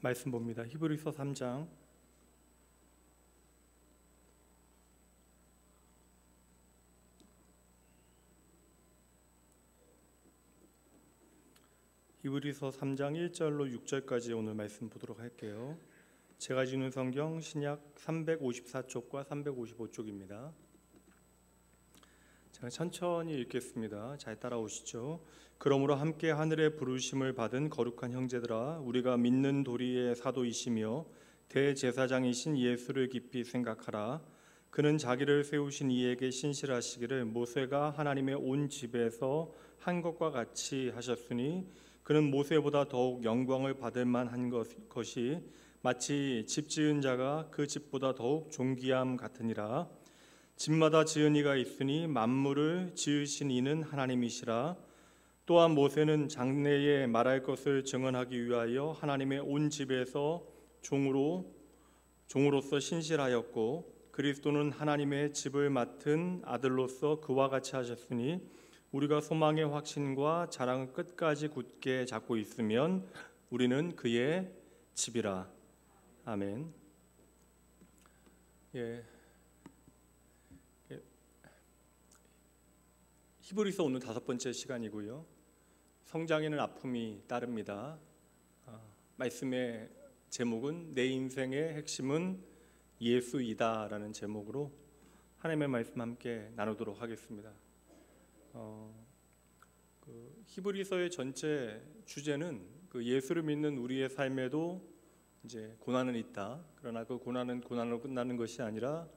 말씀 봅니다. 히브리서 3장 히브리서 3장 1절로 6절까지 오늘 말씀 보도록 할게요. 제가 읽는 성경 신약 354쪽과 355쪽입니다. 제가 천천히 읽겠습니다. 잘 따라오시죠. 그러므로 함께 하늘의 부르심을 받은 거룩한 형제들아, 우리가 믿는 도리의 사도이시며 대제사장이신 예수를 깊이 생각하라. 그는 자기를 세우신 이에게 신실하시기를 모세가 하나님의 온 집에서 한 것과 같이 하셨으니, 그는 모세보다 더욱 영광을 받을 만한 것이 마치 집 지은 자가 그 집보다 더욱 존귀함 같으니라. 집마다 지은 이가 있으니 만물을 지으신 이는 하나님이시라. 또한 모세는 장래에 말할 것을 증언하기 위하여 하나님의 온 집에서 종으로서 신실하였고, 그리스도는 하나님의 집을 맡은 아들로서 그와 같이 하셨으니, 우리가 소망의 확신과 자랑을 끝까지 굳게 잡고 있으면 우리는 그의 집이라. 아멘. 히브리서 오늘 5번째 시간이고요. 성장에는 아픔이 따릅니다. 말씀의 제목은 내 인생의 핵심은 예수이다라는 제목으로 하나님의 말씀 함께 나누도록 하겠습니다. 히브리서의 전체 주제는 예수를 믿는 우리의 삶에도 이제 고난은 있다. 그러나 그 고난은 고난으로 끝나는 것이 아니라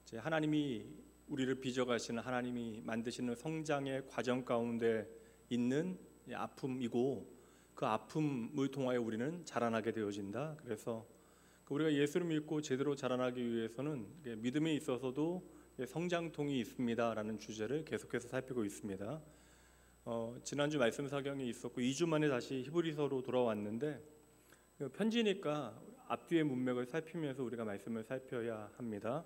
이제 하나님이 우리를 빚어가시는, 하나님이 만드시는 성장의 과정 가운데 있는 아픔이고, 그 아픔을 통하여 우리는 자라나게 되어진다. 그래서 우리가 예수를 믿고 제대로 자라나기 위해서는 믿음에 있어서도 성장통이 있습니다라는 주제를 계속해서 살피고 있습니다. 지난주 말씀 사경이 있었고 2주 만에 다시 히브리서로 돌아왔는데, 편지니까 앞뒤의 문맥을 살피면서 우리가 말씀을 살펴야 합니다.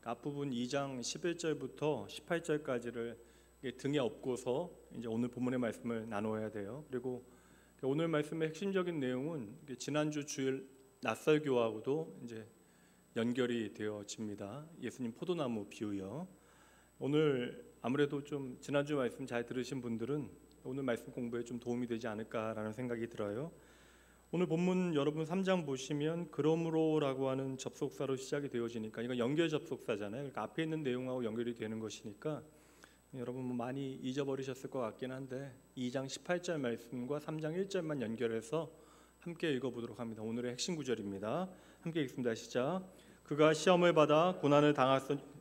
앞부분 2장 11절부터 18절까지를 등에 업고서 이제 오늘 본문의 말씀을 나누어야 돼요. 그리고 오늘 말씀의 핵심적인 내용은 지난주 주일 낯설교하고도 이제 연결이 되어집니다. 예수님 포도나무 비유요. 오늘 아무래도 좀 지난주 말씀 잘 들으신 분들은 오늘 말씀 공부에 좀 도움이 되지 않을까라는 생각이 들어요. 오늘 본문 여러분 3장 보시면 그러므로라고 하는 접속사로 시작이 되어지니까 이건 연결 접속사잖아요. 그러니까 앞에 있는 내용하고 연결이 되는 것이니까 여러분 많이 잊어버리셨을 것 같긴 한데 2장 18절 말씀과 3장 1절만 연결해서 함께 읽어보도록 합니다. 오늘의 핵심 구절입니다. 함께 읽습니다. 시작. 그가 시험을 받아 고난을 당하였으니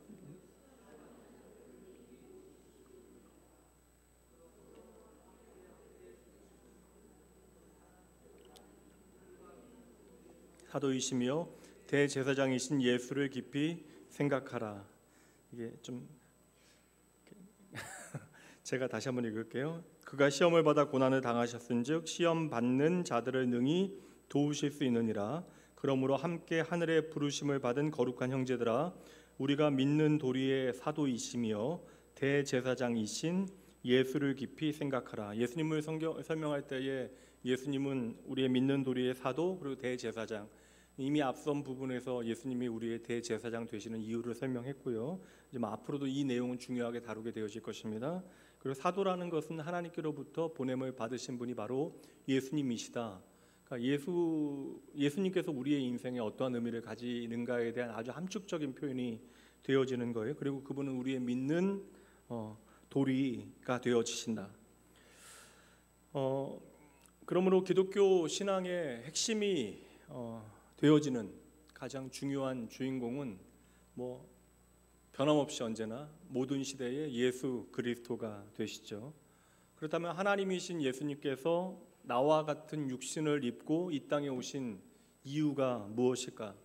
사도이시며 대제사장이신 예수를 깊이 생각하라. 이게 좀 제가 다시 한번 읽을게요. 그가 시험을 받아 고난을 당하셨은즉 시험 받는 자들을 능히 도우실 수 있느니라. 그러므로 함께 하늘의 부르심을 받은 거룩한 형제들아, 우리가 믿는 도리의 사도이시며 대제사장이신 예수를 깊이 생각하라. 예수님을 설명할 때에 예수님은 우리의 믿는 도리의 사도 그리고 대제사장, 이미 앞선 부분에서 예수님이 우리의 대제사장 되시는 이유를 설명했고요. 이제 앞으로도 이 내용은 중요하게 다루게 되어질 것입니다. 그리고 사도라는 것은 하나님께로부터 보냄을 받으신 분이 바로 예수님이시다. 그러니까 예수님께서 우리의 인생에 어떠한 의미를 가지는가에 대한 아주 함축적인 표현이 되어지는 거예요. 그리고 그분은 우리의 믿는 도리가 되어지신다. 그러므로 기독교 신앙의 핵심이 되어지는 가장 중요한 주인공은 변함없이 언제나 모든 시대에 예수 그리스도가 되시죠. 그렇다면 하나님이신 예수님께서 나와 같은 육신을 입고 이 땅에 오신 이유가 무엇일까?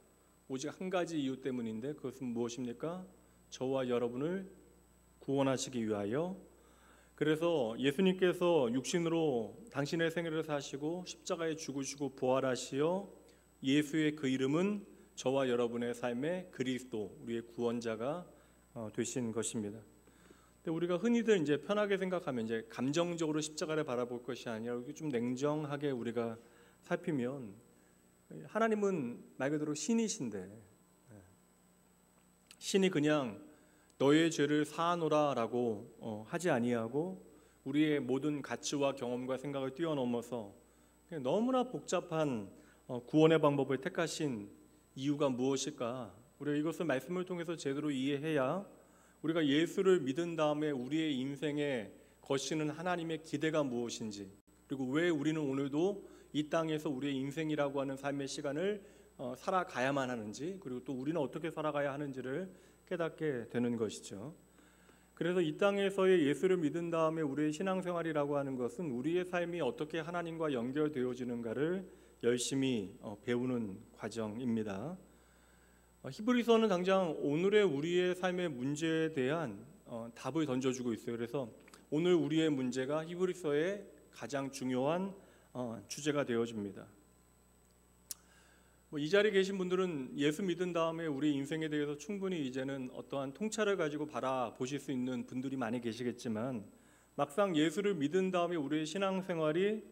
오직 한 가지 이유 때문인데, 그것은 무엇입니까? 저와 여러분을 구원하시기 위하여. 그래서 예수님께서 육신으로 당신의 생애를 사시고 십자가에 죽으시고 부활하시어 예수의 그 이름은 저와 여러분의 삶의 그리스도, 우리의 구원자가 되신 것입니다. 근데 우리가 흔히들 이제 편하게 생각하면 이제 감정적으로 십자가를 바라볼 것이 아니라 좀 냉정하게 우리가 살피면 하나님은 말 그대로 신이신데 신이 그냥 너의 죄를 사하노라라고 하지 아니하고 우리의 모든 가치와 경험과 생각을 뛰어넘어서 너무나 복잡한 구원의 방법을 택하신 이유가 무엇일까? 우리가 이것을 말씀을 통해서 제대로 이해해야 우리가 예수를 믿은 다음에 우리의 인생에 거시는 하나님의 기대가 무엇인지, 그리고 왜 우리는 오늘도 이 땅에서 우리의 인생이라고 하는 삶의 시간을 살아가야만 하는지, 그리고 또 우리는 어떻게 살아가야 하는지를 깨닫게 되는 것이죠. 그래서 이 땅에서의 예수를 믿은 다음에 우리의 신앙생활이라고 하는 것은 우리의 삶이 어떻게 하나님과 연결되어지는가를 열심히 배우는 과정입니다. 히브리서는 당장 오늘의 우리의 삶의 문제에 대한 답을 던져주고 있어요. 그래서 오늘 우리의 문제가 히브리서의 가장 중요한 주제가 되어집니다. 이 자리에 계신 분들은 예수 믿은 다음에 우리 인생에 대해서 충분히 이제는 어떠한 통찰을 가지고 바라보실 수 있는 분들이 많이 계시겠지만, 막상 예수를 믿은 다음에 우리의 신앙생활이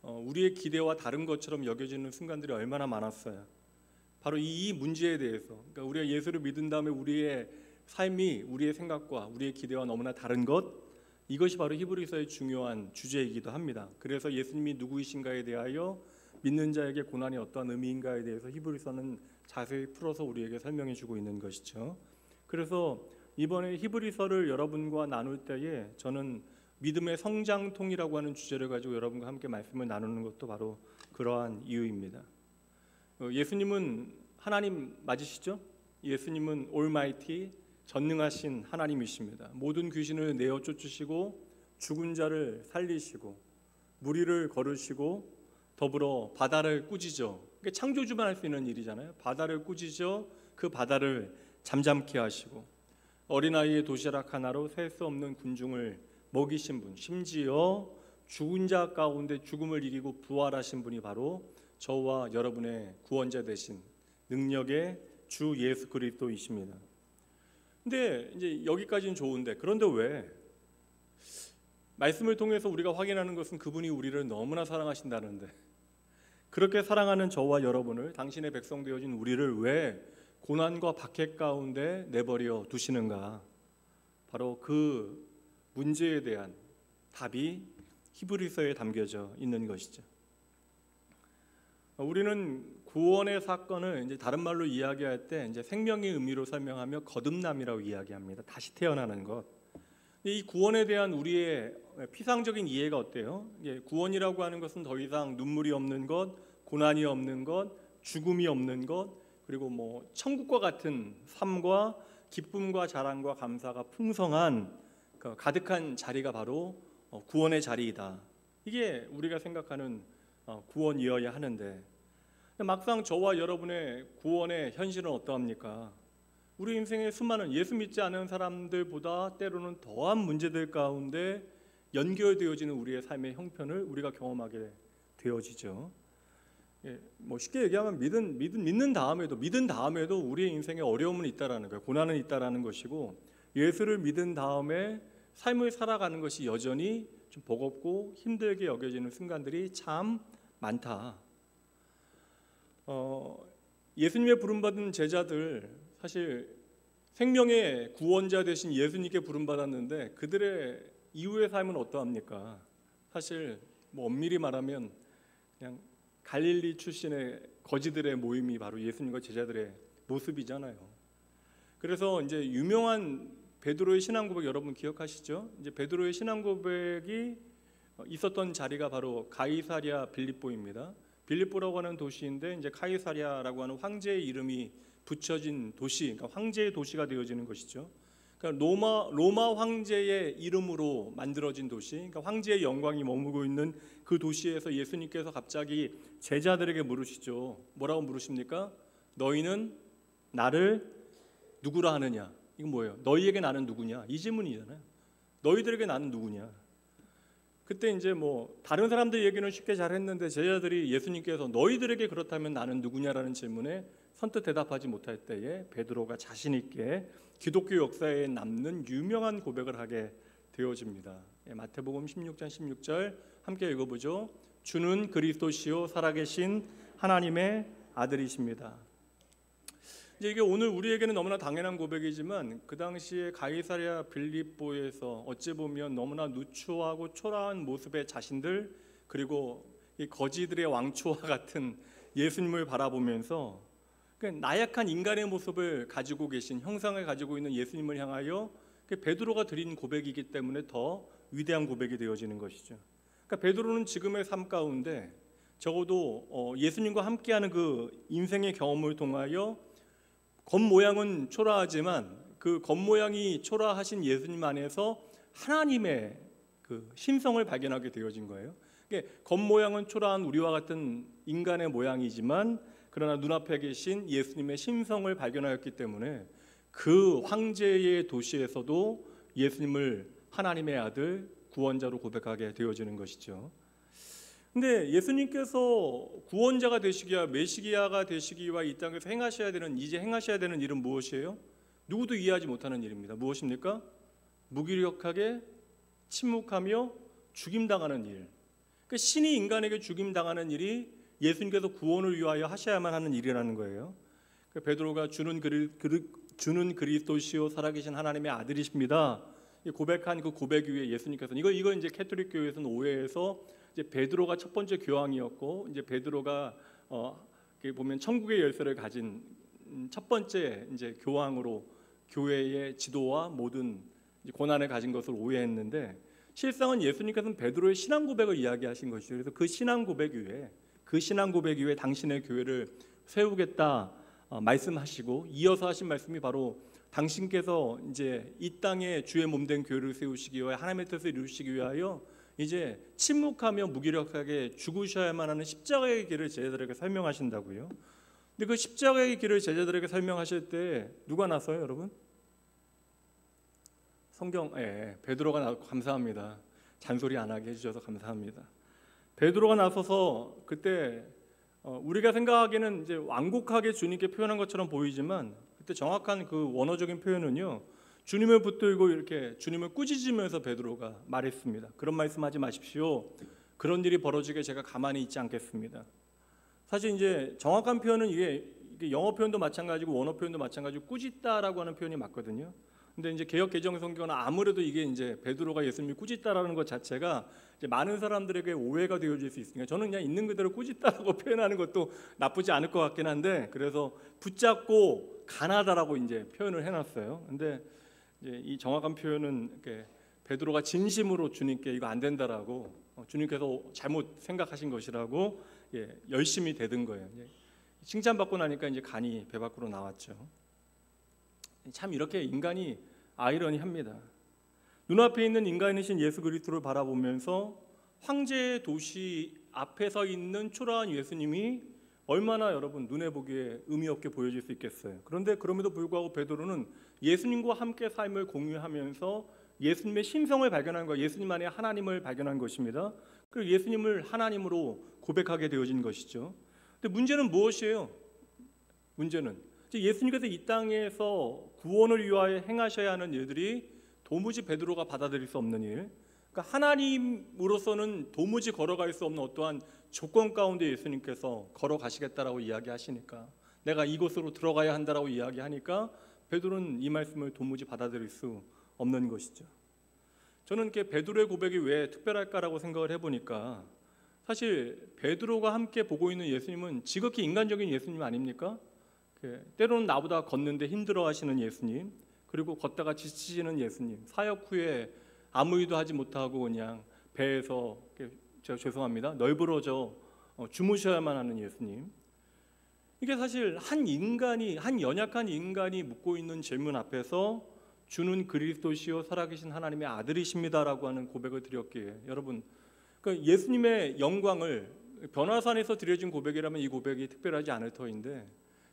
우리의 기대와 다른 것처럼 여겨지는 순간들이 얼마나 많았어요. 바로 이 문제에 대해서, 그러니까 우리가 예수를 믿은 다음에 우리의 삶이 우리의 생각과 우리의 기대와 너무나 다른 것, 이것이 바로 히브리서의 중요한 주제이기도 합니다. 그래서 예수님이 누구이신가에 대하여, 믿는 자에게 고난이 어떠한 의미인가에 대해서 히브리서는 자세히 풀어서 우리에게 설명해 주고 있는 것이죠. 그래서 이번에 히브리서를 여러분과 나눌 때에 저는 믿음의 성장통이라고 하는 주제를 가지고 여러분과 함께 말씀을 나누는 것도 바로 그러한 이유입니다. 예수님은 하나님 맞으시죠? 예수님은 올마이티, 전능하신 하나님이십니다. 모든 귀신을 내어 쫓으시고 죽은 자를 살리시고 무리를 거르시고 더불어 바다를 꾸짖어, 그러니까 창조주만 할 수 있는 일이잖아요. 바다를 꾸짖어 그 바다를 잠잠케 하시고 어린아이의 도시락 하나로 셀 수 없는 군중을 먹이신 분, 심지어 죽은 자 가운데 죽음을 이기고 부활하신 분이 바로 저와 여러분의 구원자 되신 능력의 주 예수 그리스도이십니다. 근데 이제 여기까지는 좋은데, 그런데 왜 말씀을 통해서 우리가 확인하는 것은 그분이 우리를 너무나 사랑하신다는데, 그렇게 사랑하는 저와 여러분을, 당신의 백성 되어진 우리를 왜 고난과 박해 가운데 내버려 두시는가? 바로 그 문제에 대한 답이 히브리서에 담겨져 있는 것이죠. 우리는 구원의 사건을 이제 다른 말로 이야기할 때 이제 생명의 의미로 설명하며 거듭남이라고 이야기합니다. 다시 태어나는 것. 이 구원에 대한 우리의 피상적인 이해가 어때요? 구원이라고 하는 것은 더 이상 눈물이 없는 것, 고난이 없는 것, 죽음이 없는 것, 그리고 천국과 같은 삶과 기쁨과 자랑과 감사가 풍성한 가득한 자리가 바로 구원의 자리이다. 이게 우리가 생각하는 구원이어야 하는데, 막상 저와 여러분의 구원의 현실은 어떠합니까? 우리 인생의 수많은 예수 믿지 않은 사람들보다 때로는 더한 문제들 가운데 연결되어지는 우리의 삶의 형편을 우리가 경험하게 되어지죠. 쉽게 얘기하면 믿는 다음에도 우리의 인생에 어려움은 있다라는 거예요. 고난은 있다라는 것이고, 예수를 믿은 다음에 삶을 살아가는 것이 여전히 좀 버겁고 힘들게 여겨지는 순간들이 참 많다. 예수님의 부름받은 제자들, 사실 생명의 구원자 되신 예수님께 부름받았는데 그들의 이후의 삶은 어떠합니까? 사실 엄밀히 말하면 그냥 갈릴리 출신의 거지들의 모임이 바로 예수님과 제자들의 모습이잖아요. 그래서 이제 유명한 베드로의 신앙 고백 여러분 기억하시죠? 이제 베드로의 신앙 고백이 있었던 자리가 바로 가이사랴 빌립보입니다. 빌립보라고 하는 도시인데 이제 카이사랴라고 하는 황제의 이름이 붙여진 도시, 그러니까 황제의 도시가 되어지는 것이죠. 그러니까 로마 황제의 이름으로 만들어진 도시, 그러니까 황제의 영광이 머무고 있는 그 도시에서 예수님께서 갑자기 제자들에게 물으시죠. 뭐라고 물으십니까? 너희는 나를 누구라 하느냐? 이건 뭐예요? 너희에게 나는 누구냐? 이 질문이잖아요. 너희들에게 나는 누구냐? 그때 이제 다른 사람들 얘기는 쉽게 잘했는데 제자들이 예수님께서 너희들에게 그렇다면 나는 누구냐라는 질문에 선뜻 대답하지 못할 때에 베드로가 자신 있게 기독교 역사에 남는 유명한 고백을 하게 되어집니다. 마태복음 16장 16절 함께 읽어보죠. 주는 그리스도시요 살아계신 하나님의 아들이십니다. 이제 이게 오늘 우리에게는 너무나 당연한 고백이지만 그 당시에 가이사랴 빌립보에서 어찌 보면 너무나 누추하고 초라한 모습의 자신들, 그리고 이 거지들의 왕초와 같은 예수님을 바라보면서 나약한 인간의 모습을 가지고 계신, 형상을 가지고 있는 예수님을 향하여 베드로가 드린 고백이기 때문에 더 위대한 고백이 되어지는 것이죠. 그러니까 베드로는 지금의 삶 가운데 적어도 예수님과 함께하는 그 인생의 경험을 통하여 겉모양은 초라하지만 그 겉모양이 초라하신 예수님 안에서 하나님의 그 심성을 발견하게 되어진 거예요. 그러니까 겉모양은 초라한 우리와 같은 인간의 모양이지만 그러나 눈앞에 계신 예수님의 심성을 발견하였기 때문에 그 황제의 도시에서도 예수님을 하나님의 아들, 구원자로 고백하게 되어지는 것이죠. 근데 예수님께서 구원자가 되시기와 메시기야가 되시기와 이 땅에서 이제 행하셔야 되는 일은 무엇이에요? 누구도 이해하지 못하는 일입니다. 무엇입니까? 무기력하게 침묵하며 죽임당하는 일. 그러니까 신이 인간에게 죽임당하는 일이 예수님께서 구원을 위하여 하셔야만 하는 일이라는 거예요. 그러니까 베드로가 주는 그리스도시요 살아계신 하나님의 아들이십니다. 고백한 그 고백 위에 예수님께서는 이거 이제 캐톨릭 교회에서는 오해해서 이제 베드로가 첫 번째 교황이었고 이제 베드로가 보면 천국의 열쇠를 가진 첫 번째 이제 교황으로 교회의 지도와 모든 고난을 가진 것을 오해했는데 실상은 예수님께서는 베드로의 신앙 고백을 이야기하신 것이죠. 그래서 그 신앙 고백 위에 당신의 교회를 세우겠다 말씀하시고 이어서 하신 말씀이 바로 당신께서 이제 이 땅에 주의 몸된 교회를 세우시기 위하여 하나님의 뜻을 이루시기 위하여 이제 침묵하며 무기력하게 죽으셔야만 하는 십자가의 길을 제자들에게 설명하신다고요. 근데 그 십자가의 길을 제자들에게 설명하실 때 누가 나서요, 여러분? 베드로가 감사합니다. 잔소리 안 하게 해주셔서 감사합니다. 베드로가 나서서 그때 우리가 생각하기에는 이제 완곡하게 주님께 표현한 것처럼 보이지만 그때 정확한 그 원어적인 표현은요, 주님을 붙들고 이렇게 주님을 꾸짖으면서 베드로가 말했습니다. 그런 말씀하지 마십시오. 그런 일이 벌어지게 제가 가만히 있지 않겠습니다. 사실 이제 정확한 표현은 이게 영어 표현도 마찬가지고 원어 표현도 마찬가지고 꾸짖다라고 하는 표현이 맞거든요. 근데 이제 개역 개정 성경은 아무래도 이게 이제 베드로가 예수님이 꾸짖다라는 것 자체가 이제 많은 사람들에게 오해가 되어질 수 있으니까 저는 그냥 있는 그대로 꾸짖다라고 표현하는 것도 나쁘지 않을 것 같긴 한데 그래서 붙잡고 가나다라고 이제 표현을 해놨어요. 근데 이제 이 정확한 표현은 이렇게 베드로가 진심으로 주님께 이거 안 된다라고 주님께서 잘못 생각하신 것이라고 열심히 대든 거예요. 칭찬받고 나니까 이제 간이 배 밖으로 나왔죠. 참 이렇게 인간이 아이러니합니다. 눈앞에 있는 인간이신 예수 그리스도를 바라보면서 황제의 도시 앞에 서 있는 초라한 예수님이 얼마나 여러분 눈에 보기에 의미 없게 보여질 수 있겠어요. 그런데 그럼에도 불구하고 베드로는 예수님과 함께 삶을 공유하면서 예수님의 신성을 발견한 거, 예수님 안에 하나님을 발견한 것입니다. 그리고 예수님을 하나님으로 고백하게 되어진 것이죠. 근데 문제는 무엇이에요? 문제는 예수님께서 이 땅에서 구원을 위하여 행하셔야 하는 일들이 도무지 베드로가 받아들일 수 없는 일, 그러니까 하나님으로서는 도무지 걸어갈 수 없는 어떠한 조건 가운데 예수님께서 걸어가시겠다라고 이야기하시니까, 내가 이곳으로 들어가야 한다라고 이야기하니까 베드로는 이 말씀을 도무지 받아들일 수 없는 것이죠. 저는 이렇게 베드로의 고백이 왜 특별할까라고 생각을 해보니까 사실 베드로가 함께 보고 있는 예수님은 지극히 인간적인 예수님 아닙니까? 때로는 나보다 걷는데 힘들어하시는 예수님, 그리고 걷다가 지치시는 예수님, 사역 후에 아무 일도 하지 못하고 그냥 배에서 제가 죄송합니다 널브러져 주무셔야만 하는 예수님. 이게 사실 한 연약한 인간이 묻고 있는 질문 앞에서 주는 그리스도시요 살아계신 하나님의 아들이십니다라고 하는 고백을 드렸기에, 여러분 그러니까 예수님의 영광을 변화산에서 드려진 고백이라면 이 고백이 특별하지 않을 터인데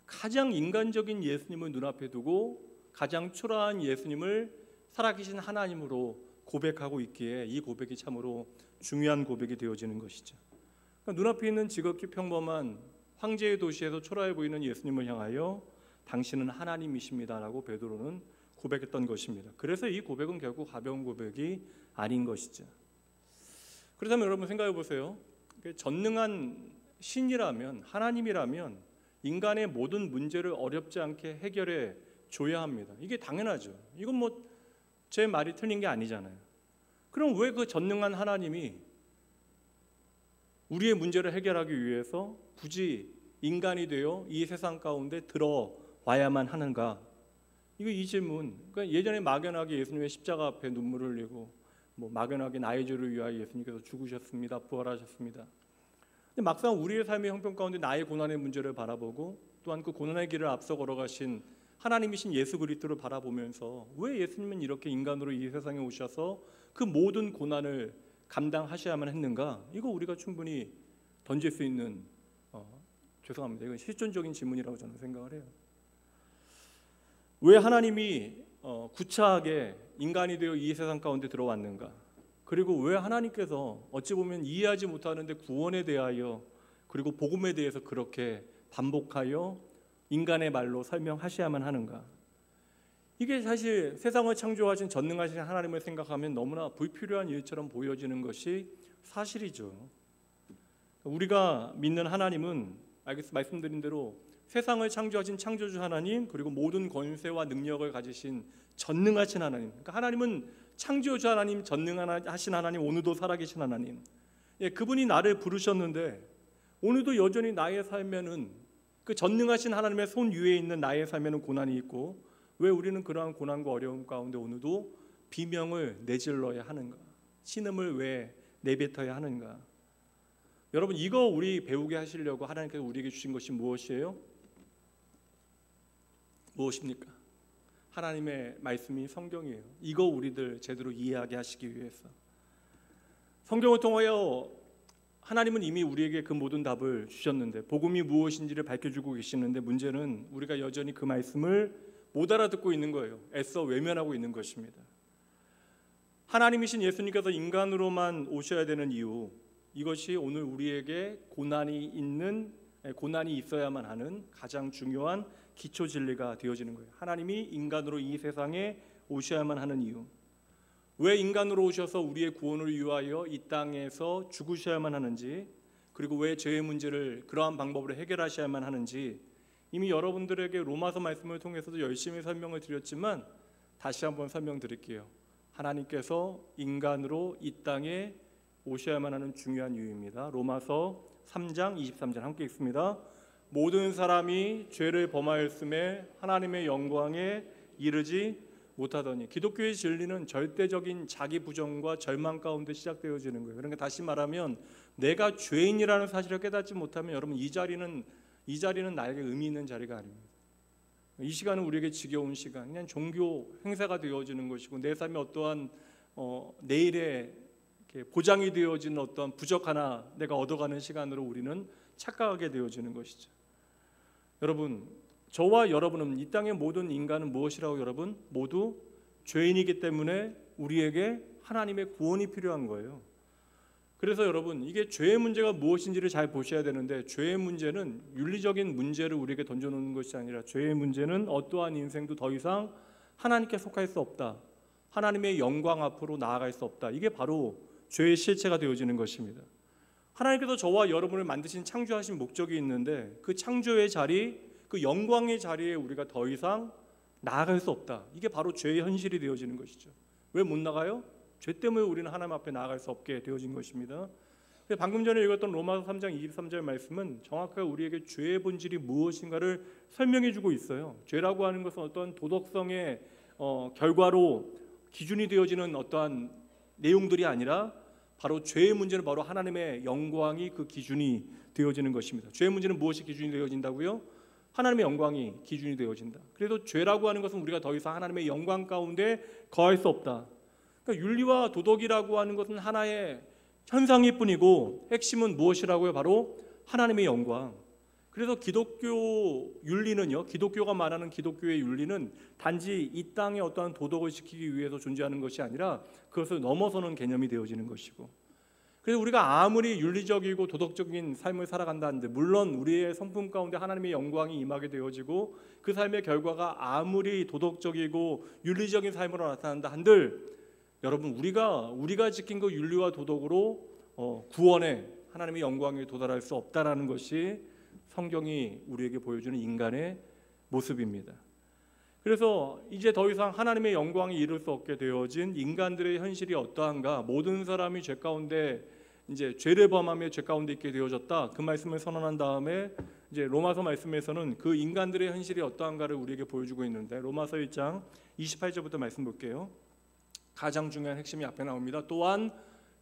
가장 인간적인 예수님을 눈앞에 두고 가장 초라한 예수님을 살아계신 하나님으로 고백하고 있기에 이 고백이 참으로 중요한 고백이 되어지는 것이죠. 그러니까 눈앞에 있는 지극히 평범한 황제의 도시에서 초라해 보이는 예수님을 향하여 당신은 하나님이십니다라고 베드로는 고백했던 것입니다. 그래서 이 고백은 결국 가벼운 고백이 아닌 것이죠. 그렇다면 여러분 생각해 보세요. 전능한 신이라면, 하나님이라면 인간의 모든 문제를 어렵지 않게 해결해 줘야 합니다. 이게 당연하죠. 이건 뭐 제 말이 틀린 게 아니잖아요. 그럼 왜 그 전능한 하나님이 우리의 문제를 해결하기 위해서 굳이 인간이 되어 이 세상 가운데 들어와야만 하는가? 이 질문. 그러니까 예전에 막연하게 예수님의 십자가 앞에 눈물을 흘리고 뭐 막연하게 나의 죄를 위하여 예수님께서 죽으셨습니다, 부활하셨습니다. 근데 막상 우리의 삶의 형편 가운데 나의 고난의 문제를 바라보고 또한 그 고난의 길을 앞서 걸어가신 하나님이신 예수 그리스도를 바라보면서 왜 예수님은 이렇게 인간으로 이 세상에 오셔서 그 모든 고난을 감당하셔야만 했는가? 이거 우리가 충분히 던질 수 있는 죄송합니다. 이건 실존적인 질문이라고 저는 생각을 해요. 왜 하나님이 구차하게 인간이 되어 이 세상 가운데 들어왔는가? 그리고 왜 하나님께서 어찌 보면 이해하지 못하는데 구원에 대하여 그리고 복음에 대해서 그렇게 반복하여 인간의 말로 설명하셔야만 하는가? 이게 사실 세상을 창조하신 전능하신 하나님을 생각하면 너무나 불필요한 일처럼 보여지는 것이 사실이죠. 우리가 믿는 하나님은 말씀드린 대로 세상을 창조하신 창조주 하나님, 그리고 모든 권세와 능력을 가지신 전능하신 하나님. 그러니까 하나님은 창조주 하나님, 전능하신 하나님, 오늘도 살아계신 하나님. 그분이 나를 부르셨는데 오늘도 여전히 나의 삶에는 그 전능하신 하나님의 손 위에 있는 나의 삶에는 고난이 있고, 왜 우리는 그러한 고난과 어려움 가운데 오늘도 비명을 내질러야 하는가? 신음을 왜 내뱉어야 하는가? 여러분, 이거 우리 배우게 하시려고 하나님께서 우리에게 주신 것이 무엇이에요? 무엇입니까? 하나님의 말씀이 성경이에요. 이거 우리들 제대로 이해하게 하시기 위해서. 성경을 통하여 하나님은 이미 우리에게 그 모든 답을 주셨는데, 복음이 무엇인지를 밝혀주고 계시는데, 문제는 우리가 여전히 그 말씀을 못 알아듣고 있는 거예요. 애써 외면하고 있는 것입니다. 하나님이신 예수님께서 인간으로만 오셔야 되는 이유, 이것이 오늘 우리에게 고난이 있어야만 하는 가장 중요한 기초 진리가 되어지는 거예요. 하나님이 인간으로 이 세상에 오셔야만 하는 이유, 왜 인간으로 오셔서 우리의 구원을 위하여 이 땅에서 죽으셔야만 하는지, 그리고 왜 죄의 문제를 그러한 방법으로 해결하셔야만 하는지 이미 여러분들에게 로마서 말씀을 통해서도 열심히 설명을 드렸지만 다시 한번 설명드릴게요. 하나님께서 인간으로 이 땅에 오셔야만 하는 중요한 이유입니다. 로마서 3장 23절 함께 읽습니다. 모든 사람이 죄를 범하였음에 하나님의 영광에 이르지 못하더니. 기독교의 진리는 절대적인 자기 부정과 절망 가운데 시작되어지는 거예요. 그러니까 다시 말하면 내가 죄인이라는 사실을 깨닫지 못하면 여러분 이 자리는 나에게 의미 있는 자리가 아닙니다. 이 시간은 우리에게 지겨운 시간, 그냥 종교 행사가 되어지는 것이고 내 삶에 어떠한 내일의 보장이 되어지는 어떠한 부적 하나 내가 얻어가는 시간으로 우리는 착각하게 되어지는 것이죠. 여러분, 저와 여러분은, 이 땅의 모든 인간은 무엇이라고? 여러분 모두 죄인이기 때문에 우리에게 하나님의 구원이 필요한 거예요. 그래서 여러분, 이게 죄의 문제가 무엇인지를 잘 보셔야 되는데, 죄의 문제는 윤리적인 문제를 우리에게 던져놓는 것이 아니라 죄의 문제는 어떠한 인생도 더 이상 하나님께 속할 수 없다, 하나님의 영광 앞으로 나아갈 수 없다. 이게 바로 죄의 실체가 되어지는 것입니다. 하나님께서 저와 여러분을 만드신 창조하신 목적이 있는데 그 창조의 자리, 그 영광의 자리에 우리가 더 이상 나아갈 수 없다. 이게 바로 죄의 현실이 되어지는 것이죠. 왜 못 나가요? 죄 때문에 우리는 하나님 앞에 나아갈 수 없게 되어진 것입니다. 방금 전에 읽었던 로마서 3장 23절 말씀은 정확하게 우리에게 죄의 본질이 무엇인가를 설명해 주고 있어요. 죄라고 하는 것은 어떤 도덕성의 결과로 기준이 되어지는 어떠한 내용들이 아니라 바로 죄의 문제는 바로 하나님의 영광이 그 기준이 되어지는 것입니다. 죄의 문제는 무엇이 기준이 되어진다고요? 하나님의 영광이 기준이 되어진다. 그래도 죄라고 하는 것은 우리가 더 이상 하나님의 영광 가운데 거할 수 없다. 그러니까 윤리와 도덕이라고 하는 것은 하나의 현상일 뿐이고 핵심은 무엇이라고요? 바로 하나님의 영광. 그래서 기독교 윤리는요, 기독교가 말하는 기독교의 윤리는 단지 이 땅의 어떠한 도덕을 지키기 위해서 존재하는 것이 아니라 그것을 넘어서는 개념이 되어지는 것이고, 그래서 우리가 아무리 윤리적이고 도덕적인 삶을 살아간다 한들, 물론 우리의 성품 가운데 하나님의 영광이 임하게 되어지고 그 삶의 결과가 아무리 도덕적이고 윤리적인 삶으로 나타난다 한들, 여러분 우리가 지킨 그 윤리와 도덕으로 구원에 하나님의 영광에 도달할 수 없다라는 것이 성경이 우리에게 보여주는 인간의 모습입니다. 그래서 이제 더 이상 하나님의 영광이 이룰 수 없게 되어진 인간들의 현실이 어떠한가, 모든 사람이 죄 가운데 이제 죄를 범하며 죄 가운데 있게 되어졌다, 그 말씀을 선언한 다음에 이제 로마서 말씀에서는 그 인간들의 현실이 어떠한가를 우리에게 보여주고 있는데, 로마서 1장 28절부터 말씀 볼게요. 가장 중요한 핵심이 앞에 나옵니다. 또한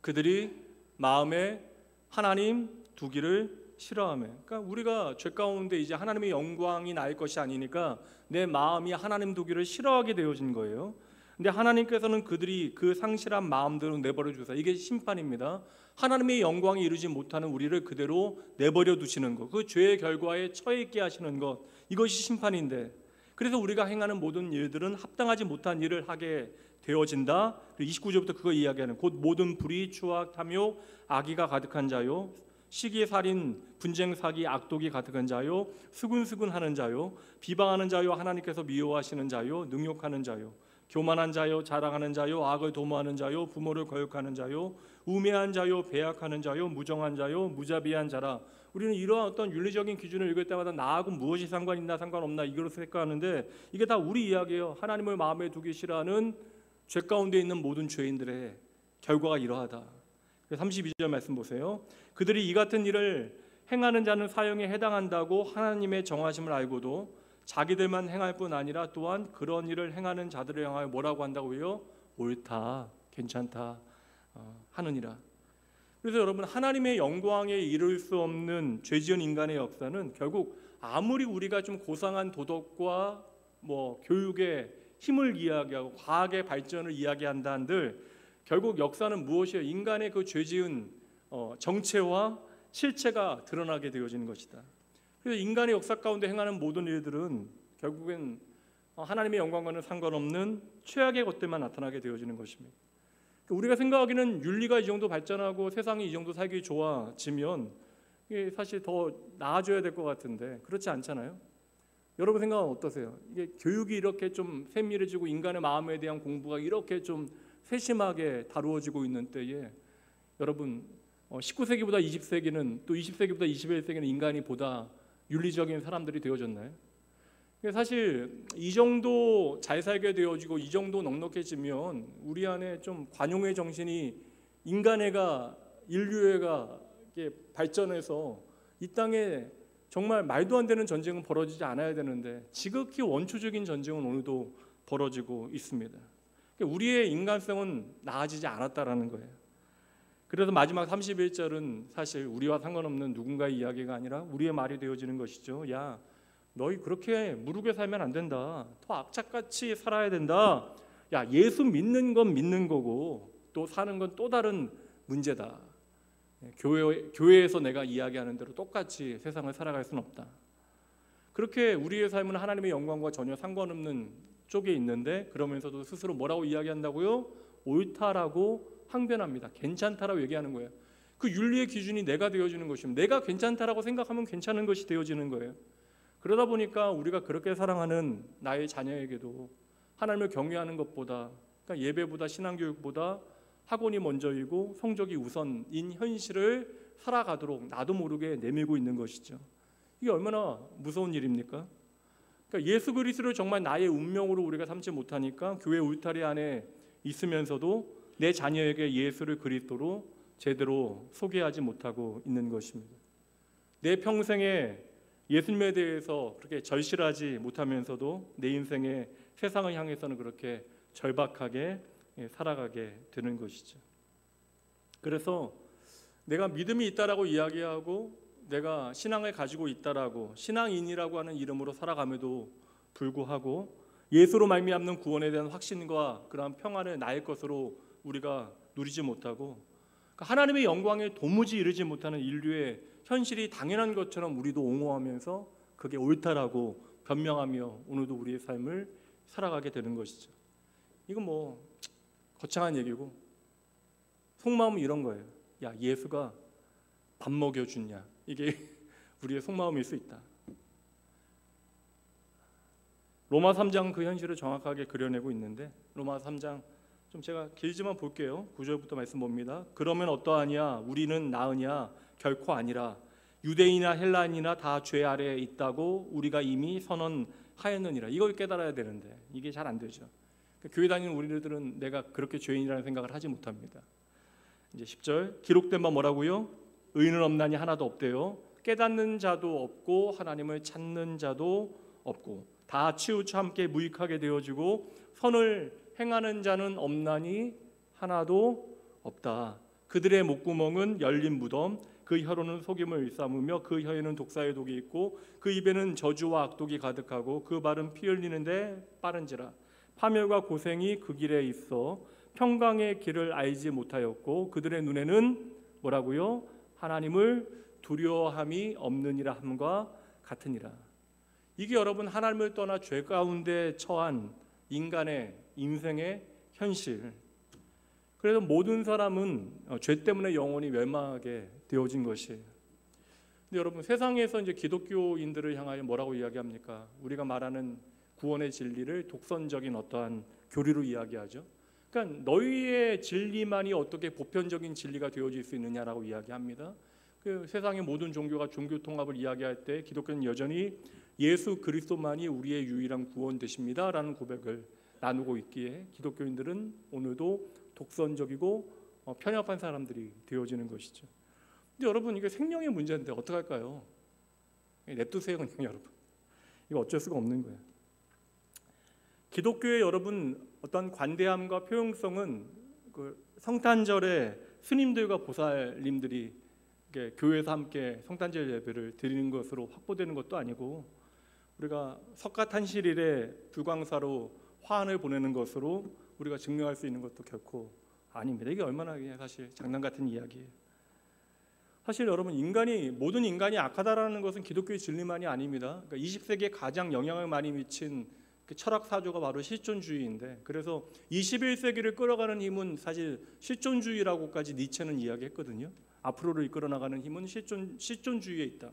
그들이 마음에 하나님 두기를 싫어하며, 그러니까 우리가 죄 가운데 이제 하나님의 영광이 나일 것이 아니니까 내 마음이 하나님 두기를 싫어하게 되어진 거예요. 근데 하나님께서는 그들이 그 상실한 마음대로 내버려 주사, 이게 심판입니다. 하나님의 영광이 이루지 못하는 우리를 그대로 내버려 두시는 것, 그 죄의 결과에 처해 있게 하시는 것, 이것이 심판인데, 그래서 우리가 행하는 모든 일들은 합당하지 못한 일을 하게 되어진다. 29절부터 그거 이야기하는, 곧 모든 불의, 추악, 탐욕, 악의가 가득한 자요, 시기, 살인, 분쟁, 사기, 악독이 가득한 자요, 수군수군하는 자요, 비방하는 자요, 하나님께서 미워하시는 자요, 능욕하는 자요, 교만한 자요, 자랑하는 자요, 악을 도모하는 자요, 부모를 거역하는 자요, 우매한 자요, 배약하는 자요, 무정한 자요, 무자비한 자라. 우리는 이러한 어떤 윤리적인 기준을 읽을 때마다 나하고 무엇이 상관 있나 상관없나 이걸로 생각하는데, 이게 다 우리 이야기예요. 하나님을 마음에 두기 싫어하는 죄 가운데 있는 모든 죄인들의 결과가 이러하다. 32절 말씀 보세요. 그들이 이 같은 일을 행하는 자는 사형에 해당한다고 하나님의 정하심을 알고도 자기들만 행할 뿐 아니라 또한 그런 일을 행하는 자들을 향하여 뭐라고 한다고요? 옳다, 괜찮다 하느니라. 그래서 여러분, 하나님의 영광에 이를 수 없는 죄지은 인간의 역사는 결국 아무리 우리가 좀 고상한 도덕과 교육의 힘을 이야기하고 과학의 발전을 이야기한다 한들, 결국 역사는 무엇이에요? 인간의 그 죄지은 정체와 실체가 드러나게 되어지는 것이다. 그래서 인간의 역사 가운데 행하는 모든 일들은 결국엔 하나님의 영광과는 상관없는 최악의 것들만 나타나게 되어지는 것입니다. 우리가 생각하기는 윤리가 이 정도 발전하고 세상이 이 정도 살기 좋아지면 이게 사실 더 나아져야 될 것 같은데 그렇지 않잖아요. 여러분 생각은 어떠세요? 이게 교육이 이렇게 좀 세밀해지고 인간의 마음에 대한 공부가 이렇게 좀 세심하게 다루어지고 있는 때에, 여러분 19세기보다 20세기는, 또 20세기보다 21세기는 인간이 보다 윤리적인 사람들이 되어졌나요? 사실 이 정도 잘 살게 되어지고 이 정도 넉넉해지면 우리 안에 좀 관용의 정신이, 인간애가, 인류애가 발전해서 이 땅에 정말 말도 안 되는 전쟁은 벌어지지 않아야 되는데 지극히 원초적인 전쟁은 오늘도 벌어지고 있습니다. 우리의 인간성은 나아지지 않았다라는 거예요. 그래서 마지막 31절은 사실 우리와 상관없는 누군가의 이야기가 아니라 우리의 말이 되어지는 것이죠. 야, 너희 그렇게 무르게 살면 안 된다. 더 악착같이 살아야 된다. 야, 예수 믿는 건 믿는 거고 또 사는 건 또 다른 문제다. 교회에서 내가 이야기하는 대로 똑같이 세상을 살아갈 수는 없다. 그렇게 우리의 삶은 하나님의 영광과 전혀 상관없는 쪽에 있는데, 그러면서도 스스로 뭐라고 이야기한다고요? 옳다라고 항변합니다. 괜찮다라고 얘기하는 거예요. 그 윤리의 기준이 내가 되어지는 것입니다. 내가 괜찮다라고 생각하면 괜찮은 것이 되어지는 거예요. 그러다 보니까 우리가 그렇게 사랑하는 나의 자녀에게도 하나님을 경외하는 것보다, 그러니까 예배보다 신앙교육보다 학원이 먼저이고 성적이 우선인 현실을 살아가도록 나도 모르게 내밀고 있는 것이죠. 이게 얼마나 무서운 일입니까? 그러니까 예수 그리스도를 정말 나의 운명으로 우리가 삼지 못하니까 교회 울타리 안에 있으면서도 내 자녀에게 예수를 그리스도로 제대로 소개하지 못하고 있는 것입니다. 내 평생에 예수님에 대해서 그렇게 절실하지 못하면서도 내 인생에 세상을 향해서는 그렇게 절박하게 살아가게 되는 것이죠. 그래서 내가 믿음이 있다라고 이야기하고 내가 신앙을 가지고 있다라고, 신앙인이라고 하는 이름으로 살아감에도 불구하고 예수로 말미암는 구원에 대한 확신과 그러한 평안을 나의 것으로 우리가 누리지 못하고, 하나님의 영광에 도무지 이르지 못하는 인류의 현실이 당연한 것처럼 우리도 옹호하면서 그게 옳다라고 변명하며 오늘도 우리의 삶을 살아가게 되는 것이죠. 이건 거창한 얘기고, 속마음은 이런 거예요. 야, 예수가 밥 먹여주냐, 이게 우리의 속마음일 수 있다. 로마 3장 그 현실을 정확하게 그려내고 있는데, 로마 3장 좀 제가 길지만 볼게요. 9절부터 말씀 봅니다. 그러면 어떠하냐? 우리는 나으냐? 결코 아니라 유대인이나 헬라인이나 다 죄 아래에 있다고 우리가 이미 선언하였느니라. 이걸 깨달아야 되는데 이게 잘 안 되죠. 교회 다니는 우리들은 내가 그렇게 죄인이라는 생각을 하지 못합니다. 이제 10절 기록된 바 뭐라고요? 의인은 없나니 하나도 없대요. 깨닫는 자도 없고 하나님을 찾는 자도 없고 다 치우쳐 함께 무익하게 되어지고 선을 행하는 자는 없나니 하나도 없다. 그들의 목구멍은 열린 무덤, 그 혀로는 속임을 일삼으며 그 혀에는 독사의 독이 있고 그 입에는 저주와 악독이 가득하고 그 발은 피 흘리는데 빠른지라. 파멸과 고생이 그 길에 있어 평강의 길을 알지 못하였고 그들의 눈에는 뭐라고요? 하나님을 두려워함이 없느니라 함과 같으니라. 이게 여러분 하나님을 떠나 죄 가운데 처한 인간의 인생의 현실. 그래서 모든 사람은 죄 때문에 영원히 멸망하게 되어진 것이에요. 근데 여러분 세상에서 이제 기독교인들을 향하여 뭐라고 이야기합니까? 우리가 말하는 구원의 진리를 독선적인 어떠한 교리로 이야기하죠. 그러니까 너희의 진리만이 어떻게 보편적인 진리가 되어질 수 있느냐라고 이야기합니다. 그 세상의 모든 종교가 종교 통합을 이야기할 때 기독교는 여전히 예수 그리스도만이 우리의 유일한 구원 되십니다라는 고백을 나누고 있기에 기독교인들은 오늘도 독선적이고 편협한 사람들이 되어지는 것이죠. 근데 여러분 이게 생명의 문제인데 어떡할까요? 냅두세요 그냥 여러분. 이거 어쩔 수가 없는 거예요. 기독교의 여러분 어떤 관대함과 포용성은 그 성탄절에 스님들과 보살님들이 교회에서 함께 성탄절 예배를 드리는 것으로 확보되는 것도 아니고 우리가 석가탄신일에 불광사로 화환을 보내는 것으로 우리가 증명할 수 있는 것도 결코 아닙니다. 이게 얼마나 그냥 사실 장난 같은 이야기예요. 사실 여러분 모든 인간이 악하다라는 것은 기독교의 진리만이 아닙니다. 그러니까 20세기에 가장 영향을 많이 미친 그 철학 사조가 바로 실존주의인데 그래서 21세기를 끌어가는 힘은 사실 실존주의라고까지 니체는 이야기했거든요. 앞으로를 이끌어 나가는 힘은 실존주의에 있다.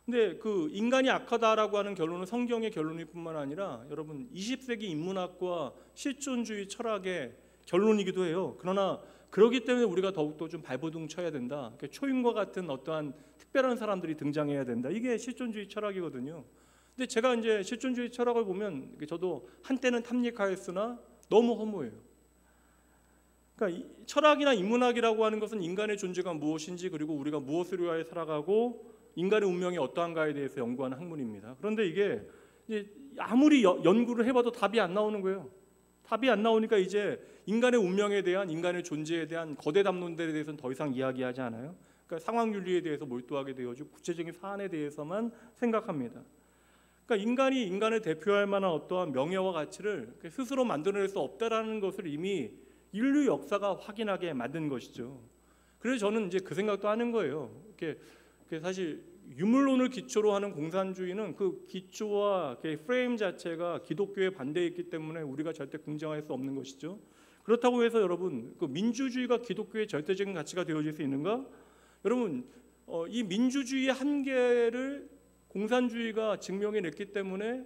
근데 그 인간이 악하다라고 하는 결론은 성경의 결론일 뿐만 아니라 여러분 20세기 인문학과 실존주의 철학의 결론이기도 해요. 그러나 그렇기 때문에 우리가 더욱더 좀 발버둥 쳐야 된다. 초인과 같은 어떠한 특별한 사람들이 등장해야 된다. 이게 실존주의 철학이거든요. 근데 제가 이제 실존주의 철학을 보면 저도 한때는 탐닉하였으나 너무 허무해요. 그러니까 철학이나 인문학이라고 하는 것은 인간의 존재가 무엇인지 그리고 우리가 무엇을 위하여 살아가고 인간의 운명이 어떠한가에 대해서 연구하는 학문입니다. 그런데 이게 이제 아무리 연구를 해봐도 답이 안 나오는 거예요. 답이 안 나오니까 이제 인간의 운명에 대한 인간의 존재에 대한 거대 담론들에 대해서는 더 이상 이야기하지 않아요. 그러니까 상황윤리에 대해서 몰두하게 되어지고 구체적인 사안에 대해서만 생각합니다. 그러니까 인간이 인간을 대표할 만한 어떠한 명예와 가치를 스스로 만들어낼 수 없다라는 것을 이미 인류 역사가 확인하게 만든 것이죠. 그래서 저는 이제 그 생각도 하는 거예요. 사실 유물론을 기초로 하는 공산주의는 그 기초와 프레임 자체가 기독교에 반대했기 때문에 우리가 절대 긍정할 수 없는 것이죠. 그렇다고 해서 여러분 그 민주주의가 기독교의 절대적인 가치가 되어질 수 있는가? 여러분 이 민주주의의 한계를 공산주의가 증명해냈기 때문에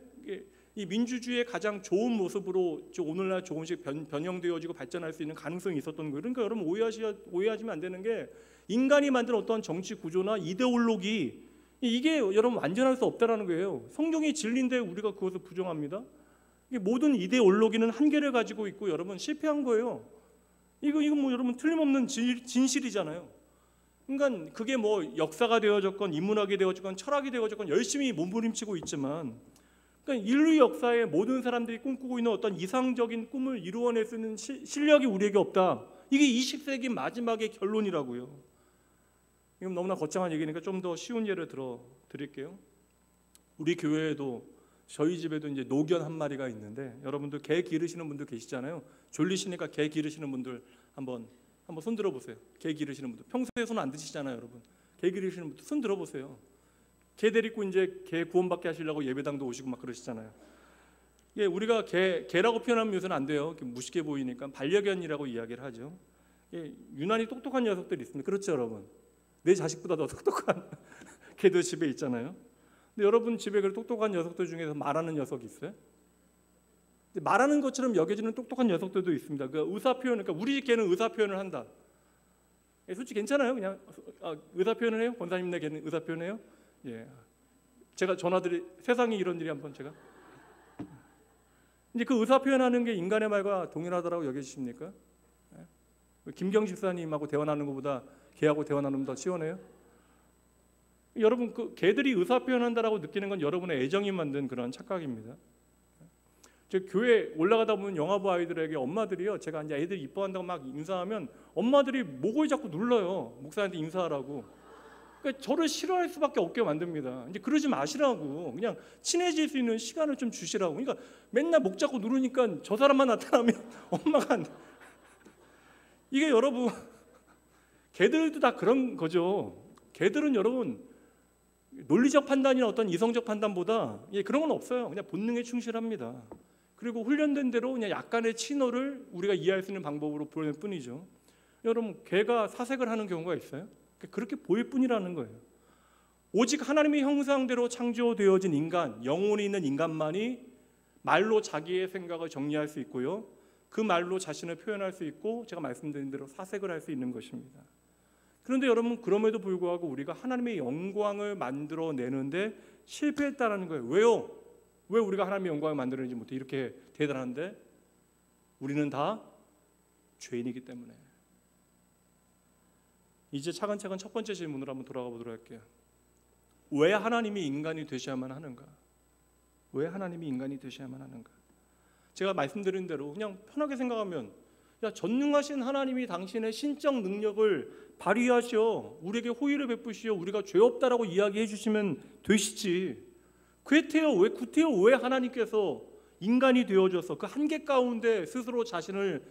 이 민주주의의 가장 좋은 모습으로 오늘날 조금씩 변형되어지고 발전할 수 있는 가능성이 있었던 거예요. 그러니까 여러분 오해하시면 안 되는 게 인간이 만든 어떤 정치 구조나 이데올로기 이게 여러분 완전할 수 없다라는 거예요. 성경이 진리인데 우리가 그것을 부정합니다. 모든 이데올로기는 한계를 가지고 있고 여러분 실패한 거예요. 이거 뭐 여러분 틀림없는 진실이잖아요. 그러니까 그게 뭐 역사가 되어졌건 인문학이 되어졌건 철학이 되어졌건 열심히 몸부림치고 있지만 그러니까 인류 역사에 모든 사람들이 꿈꾸고 있는 어떤 이상적인 꿈을 이루어낼 수 있는 실력이 우리에게 없다. 이게 20세기 마지막의 결론이라고요. 이건 너무나 거창한 얘기니까 좀 더 쉬운 예를 들어 드릴게요. 우리 교회에도 저희 집에도 이제 노견 한 마리가 있는데 여러분들 개 기르시는 분들 계시잖아요. 졸리시니까 개 기르시는 분들 한번 손 들어보세요. 개 기르시는 분들 평소에 손 안 드시잖아요, 여러분. 개 기르시는 분들 손 들어보세요. 개 데리고 이제 개 구원받게 하시려고 예배당도 오시고 막 그러시잖아요. 예, 우리가 개라고 표현하면 요새는 안 돼요. 무식해 보이니까 반려견이라고 이야기를 하죠. 예, 유난히 똑똑한 녀석들이 있습니다. 그렇죠, 여러분. 내 자식보다 더 똑똑한 개도 집에 있잖아요. 근데 여러분 집에 그 똑똑한 녀석들 중에서 말하는 녀석이 있어요? 말하는 것처럼 여겨지는 똑똑한 녀석들도 있습니다. 그 의사 표현, 그러니까 우리 개는 의사 표현을 한다. 솔직히 괜찮아요. 그냥 의사 표현을 해요. 권사님 내게 의사 표현해요. 예, 제가 전화드리 세상에 이런 일이 한번 제가 이제 그 의사 표현하는 게 인간의 말과 동일하다라고 여겨지십니까? 김경 집사님하고 대화하는 것보다 개하고 대화하는 더 시원해요? 여러분 그 개들이 의사 표현한다라고 느끼는 건 여러분의 애정이 만든 그런 착각입니다. 교회 올라가다 보면 영화부 아이들에게 엄마들이요, 제가 이제 애들이 이뻐한다고 막 인사하면 엄마들이 목을 자꾸 눌러요. 목사한테 인사하라고. 그러니까 저를 싫어할 수밖에 없게 만듭니다. 이제 그러지 마시라고, 그냥 친해질 수 있는 시간을 좀 주시라고. 그러니까 맨날 목 잡고 누르니까 저 사람만 나타나면 엄마가 이게 여러분 개들도 다 그런 거죠. 개들은 여러분 논리적 판단이나 어떤 이성적 판단보다 그런 건 없어요. 그냥 본능에 충실합니다. 그리고 훈련된 대로 그냥 약간의 친어를 우리가 이해할 수 있는 방법으로 보여낼 뿐이죠. 여러분 개가 사색을 하는 경우가 있어요? 그렇게 보일 뿐이라는 거예요. 오직 하나님의 형상대로 창조되어진 인간, 영혼이 있는 인간만이 말로 자기의 생각을 정리할 수 있고요, 그 말로 자신을 표현할 수 있고, 제가 말씀드린 대로 사색을 할 수 있는 것입니다. 그런데 여러분 그럼에도 불구하고 우리가 하나님의 영광을 만들어내는데 실패했다는 거예요. 왜요? 왜 우리가 하나님의 영광을 만들어내지 못해? 이렇게 대단한데 우리는 다 죄인이기 때문에. 이제 차근차근 첫 번째 질문으로 한번 돌아가 보도록 할게요. 왜 하나님이 인간이 되셔야만 하는가? 왜 하나님이 인간이 되셔야만 하는가? 제가 말씀드린 대로 그냥 편하게 생각하면, 전능하신 하나님이 당신의 신적 능력을 발휘하시어 우리에게 호의를 베푸시어 우리가 죄 없다라고 이야기해 주시면 되시지. 구태여 왜 하나님께서 인간이 되어져서 그 한계 가운데 스스로 자신을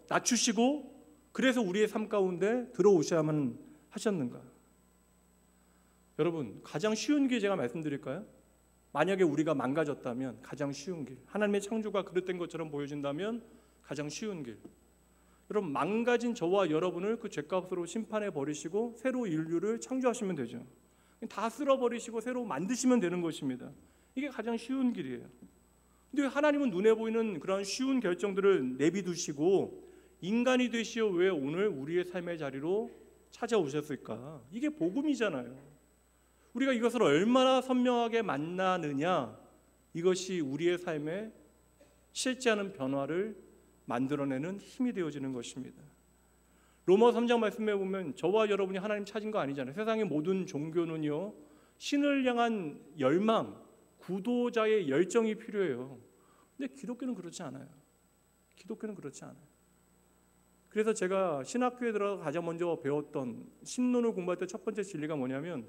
낮추시고 그래서 우리의 삶 가운데 들어오셔야만 하셨는가? 여러분 가장 쉬운 길 제가 말씀드릴까요? 만약에 우리가 망가졌다면 가장 쉬운 길, 하나님의 창조가 그릇된 것처럼 보여진다면 가장 쉬운 길, 여러분 망가진 저와 여러분을 그 죄값으로 심판해 버리시고 새로 인류를 창조하시면 되죠. 다 쓸어버리시고 새로 만드시면 되는 것입니다. 이게 가장 쉬운 길이에요. 근데 하나님은 눈에 보이는 그런 쉬운 결정들을 내비두시고 인간이 되시어 왜 오늘 우리의 삶의 자리로 찾아오셨을까? 이게 복음이잖아요. 우리가 이것을 얼마나 선명하게 만나느냐, 이것이 우리의 삶에 실제하는 변화를 만들어내는 힘이 되어지는 것입니다. 로마서 3장 말씀에 보면 저와 여러분이 하나님 찾은 거 아니잖아요. 세상의 모든 종교는요, 신을 향한 열망, 구도자의 열정이 필요해요. 근데 기독교는 그렇지 않아요. 기독교는 그렇지 않아요. 그래서 제가 신학교에 들어가 가장 먼저 배웠던, 신론을 공부할 때 첫 번째 진리가 뭐냐면,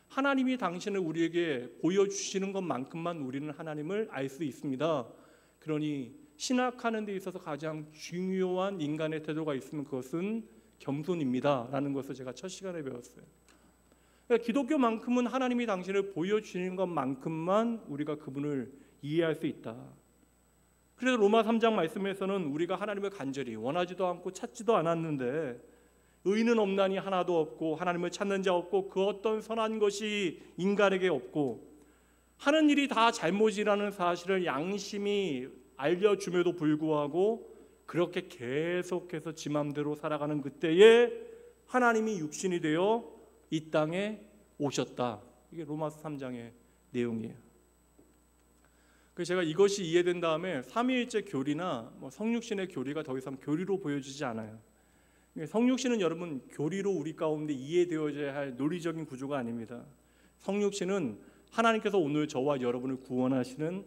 하나님이 당신을 우리에게 보여주시는 것만큼만 우리는 하나님을 알 수 있습니다. 그러니 신학하는 데 있어서 가장 중요한 인간의 태도가 있으면 그것은 겸손입니다 라는 것을 제가 첫 시간에 배웠어요. 그러니까 기독교만큼은 하나님이 당신을 보여주시는 것만큼만 우리가 그분을 이해할 수 있다. 그래서 로마 3장 말씀에서는 우리가 하나님을 간절히 원하지도 않고 찾지도 않았는데 의인은 없나니 하나도 없고 하나님을 찾는 자 없고 그 어떤 선한 것이 인간에게 없고 하는 일이 다 잘못이라는 사실을 양심이 알려줌에도 불구하고 그렇게 계속해서 지 맘대로 살아가는 그때에 하나님이 육신이 되어 이 땅에 오셨다. 이게 로마서 3장의 내용이에요. 그래서 제가 이것이 이해된 다음에 삼위일체 교리나 성육신의 교리가 더 이상 교리로 보여지지 않아요. 성육신은 여러분 교리로 우리 가운데 이해되어져야 할 논리적인 구조가 아닙니다. 성육신은 하나님께서 오늘 저와 여러분을 구원하시는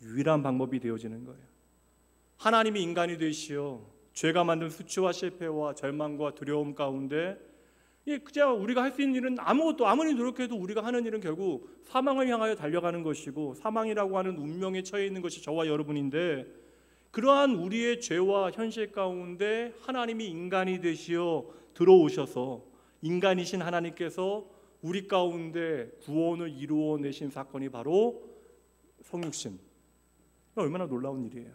유일한 방법이 되어지는 거예요. 하나님이 인간이 되시어 죄가 만든 수치와 실패와 절망과 두려움 가운데 그냥 우리가 할 수 있는 일은 아무것도, 아무리 노력해도 우리가 하는 일은 결국 사망을 향하여 달려가는 것이고 사망이라고 하는 운명에 처해 있는 것이 저와 여러분인데, 그러한 우리의 죄와 현실 가운데 하나님이 인간이 되시어 들어오셔서 인간이신 하나님께서 우리 가운데 구원을 이루어내신 사건이 바로 성육신. 얼마나 놀라운 일이에요.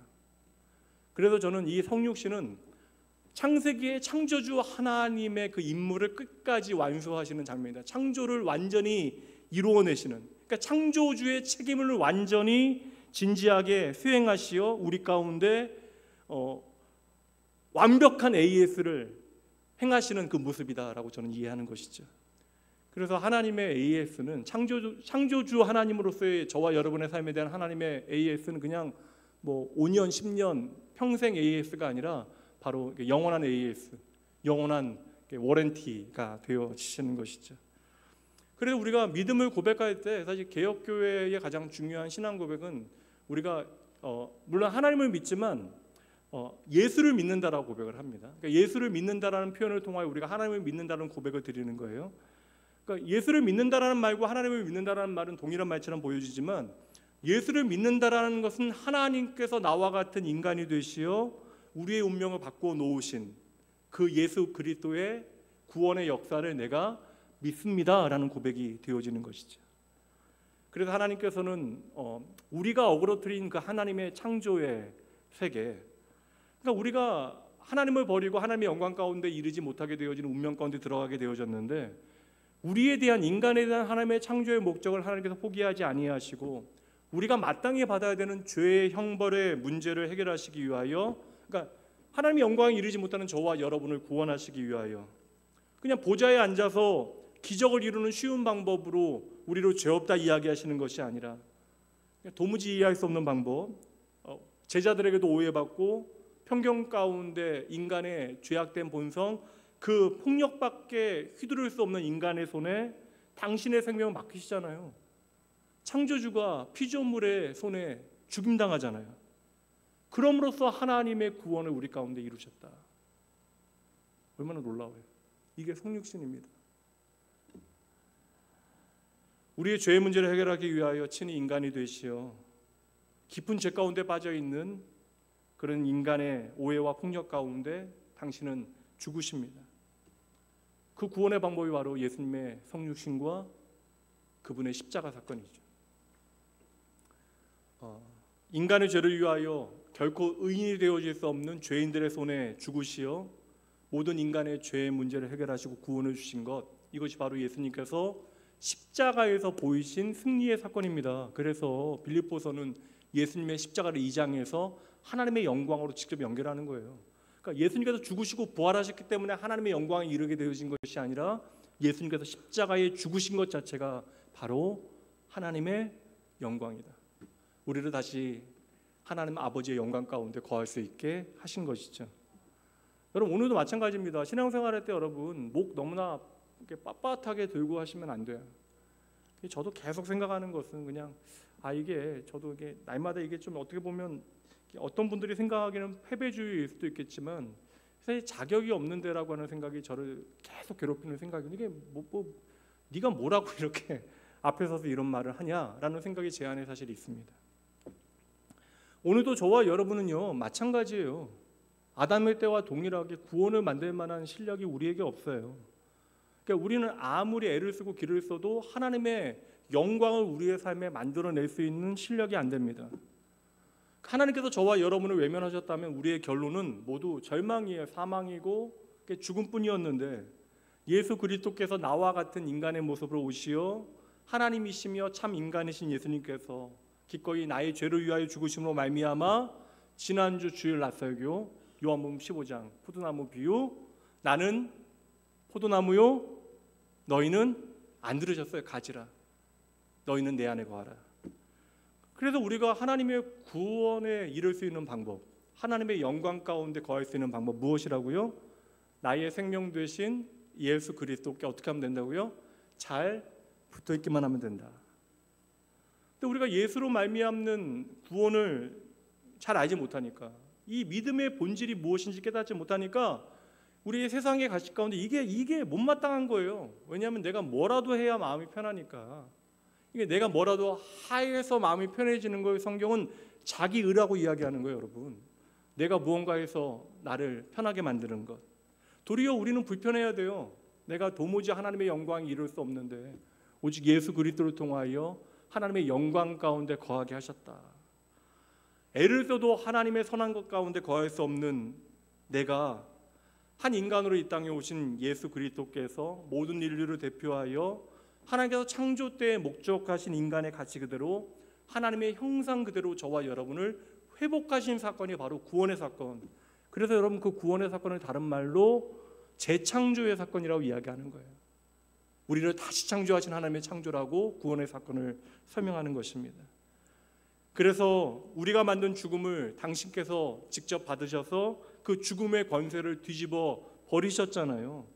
그래서 저는 이 성육신은 창세기의 창조주 하나님의 그 임무를 끝까지 완수하시는 장면이다. 창조를 완전히 이루어내시는, 그러니까 창조주의 책임을 완전히 진지하게 수행하시어 우리 가운데 완벽한 AS를 행하시는 그 모습이다라고 저는 이해하는 것이죠. 그래서 하나님의 AS는 창조주 하나님으로서의 저와 여러분의 삶에 대한 하나님의 AS는 그냥 뭐 5년, 10년, 평생 AS가 아니라 바로 영원한 AS, 영원한 워런티가 되어지시는 것이죠. 그래서 우리가 믿음을 고백할 때 사실 개혁교회의 가장 중요한 신앙 고백은 우리가 물론 하나님을 믿지만 예수를 믿는다라고 고백을 합니다. 그러니까 예수를 믿는다라는 표현을 통하여 우리가 하나님을 믿는다는 고백을 드리는 거예요. 그러니까 예수를 믿는다라는 말과 하나님을 믿는다라는 말은 동일한 말처럼 보여지지만 예수를 믿는다라는 것은 하나님께서 나와 같은 인간이 되시어 우리의 운명을 바꾸어 놓으신 그 예수 그리스도의 구원의 역사를 내가 믿습니다라는 고백이 되어지는 것이죠. 그래서 하나님께서는 우리가 어그러뜨린 그 하나님의 창조의 세계, 그러니까 우리가 하나님을 버리고 하나님의 영광 가운데 이르지 못하게 되어지는 운명 가운데 들어가게 되어졌는데 우리에 대한 인간에 대한 하나님의 창조의 목적을 하나님께서 포기하지 아니하시고 우리가 마땅히 받아야 되는 죄의 형벌의 문제를 해결하시기 위하여, 그러니까 하나님의 영광에 이르지 못하는 저와 여러분을 구원하시기 위하여 그냥 보좌에 앉아서 기적을 이루는 쉬운 방법으로 우리로 죄 없다 이야기하시는 것이 아니라 도무지 이해할 수 없는 방법, 제자들에게도 오해받고 편견 가운데 인간의 죄악된 본성, 그 폭력밖에 휘두를 수 없는 인간의 손에 당신의 생명을 맡기시잖아요. 창조주가 피조물의 손에 죽임당하잖아요. 그럼으로써 하나님의 구원을 우리 가운데 이루셨다. 얼마나 놀라워요. 이게 성육신입니다. 우리의 죄의 문제를 해결하기 위하여 친히 인간이 되시어 깊은 죄 가운데 빠져있는 그런 인간의 오해와 폭력 가운데 당신은 죽으십니다. 그 구원의 방법이 바로 예수님의 성육신과 그분의 십자가 사건이죠. 인간의 죄를 위하여 결코 의인이 되어질 수 없는 죄인들의 손에 죽으시어 모든 인간의 죄의 문제를 해결하시고 구원을 주신 것, 이것이 바로 예수님께서 십자가에서 보이신 승리의 사건입니다. 그래서 빌립보서는 예수님의 십자가를 2장에서 하나님의 영광으로 직접 연결하는 거예요. 그러니까 예수님께서 죽으시고 부활하셨기 때문에 하나님의 영광에 이르게 되어진 것이 아니라 예수님께서 십자가에 죽으신 것 자체가 바로 하나님의 영광이다. 우리를 다시 하나님 아버지의 영광 가운데 거할 수 있게 하신 것이죠. 여러분 오늘도 마찬가지입니다. 신앙생활할 때 여러분 목 너무나 이렇게 빳빳하게 들고 하시면 안 돼요. 저도 계속 생각하는 것은 그냥 이게 저도 이게 날마다 이게 좀 어떻게 보면 어떤 분들이 생각하기는 패배주의일 수도 있겠지만 사실 자격이 없는 데라고 하는 생각이 저를 계속 괴롭히는 생각이, 이게 네가 뭐라고 이렇게 앞에 서서 이런 말을 하냐라는 생각이 제 안에 사실 있습니다. 오늘도 저와 여러분은요 마찬가지예요. 아담의 때와 동일하게 구원을 만들 만한 실력이 우리에게 없어요. 그러니까 우리는 아무리 애를 쓰고 기를 써도 하나님의 영광을 우리의 삶에 만들어낼 수 있는 실력이 안 됩니다. 하나님께서 저와 여러분을 외면하셨다면 우리의 결론은 모두 절망이에요. 사망이고 죽음뿐이었는데 예수 그리스도께서 나와 같은 인간의 모습으로 오시어 하나님이시며 참 인간이신 예수님께서 기꺼이 나의 죄를 위하여 죽으심으로 말미암아 지난주 주일 낮설교 요한복음 15장 포도나무 비유, 나는 포도나무요 너희는 안 들으셨어요. 가지라. 너희는 내 안에 거하라. 그래서 우리가 하나님의 구원에 이를 수 있는 방법, 하나님의 영광 가운데 거할 수 있는 방법 무엇이라고요? 나의 생명 되신 예수 그리스도께 어떻게 하면 된다고요? 잘 붙어있기만 하면 된다. 근데 우리가 예수로 말미암는 구원을 잘 알지 못하니까, 이 믿음의 본질이 무엇인지 깨닫지 못하니까 우리의 세상의 가치 가운데 이게 못마땅한 거예요. 왜냐하면 내가 뭐라도 해야 마음이 편하니까. 이게 내가 뭐라도 하해서 마음이 편해지는 거예요. 성경은 자기 의라고 이야기하는 거예요, 여러분. 내가 무언가에서 나를 편하게 만드는 것. 도리어 우리는 불편해야 돼요. 내가 도무지 하나님의 영광에 이룰 수 없는데 오직 예수 그리스도를 통하여 하나님의 영광 가운데 거하게 하셨다. 애를 써도 하나님의 선한 것 가운데 거할 수 없는 내가 한 인간으로 이 땅에 오신 예수 그리스도께서 모든 인류를 대표하여 하나님께서 창조 때에 목적하신 인간의 가치 그대로 하나님의 형상 그대로 저와 여러분을 회복하신 사건이 바로 구원의 사건. 그래서 여러분 그 구원의 사건을 다른 말로 재창조의 사건이라고 이야기하는 거예요. 우리를 다시 창조하신 하나님의 창조라고 구원의 사건을 설명하는 것입니다. 그래서 우리가 만든 죽음을 당신께서 직접 받으셔서 그 죽음의 권세를 뒤집어 버리셨잖아요.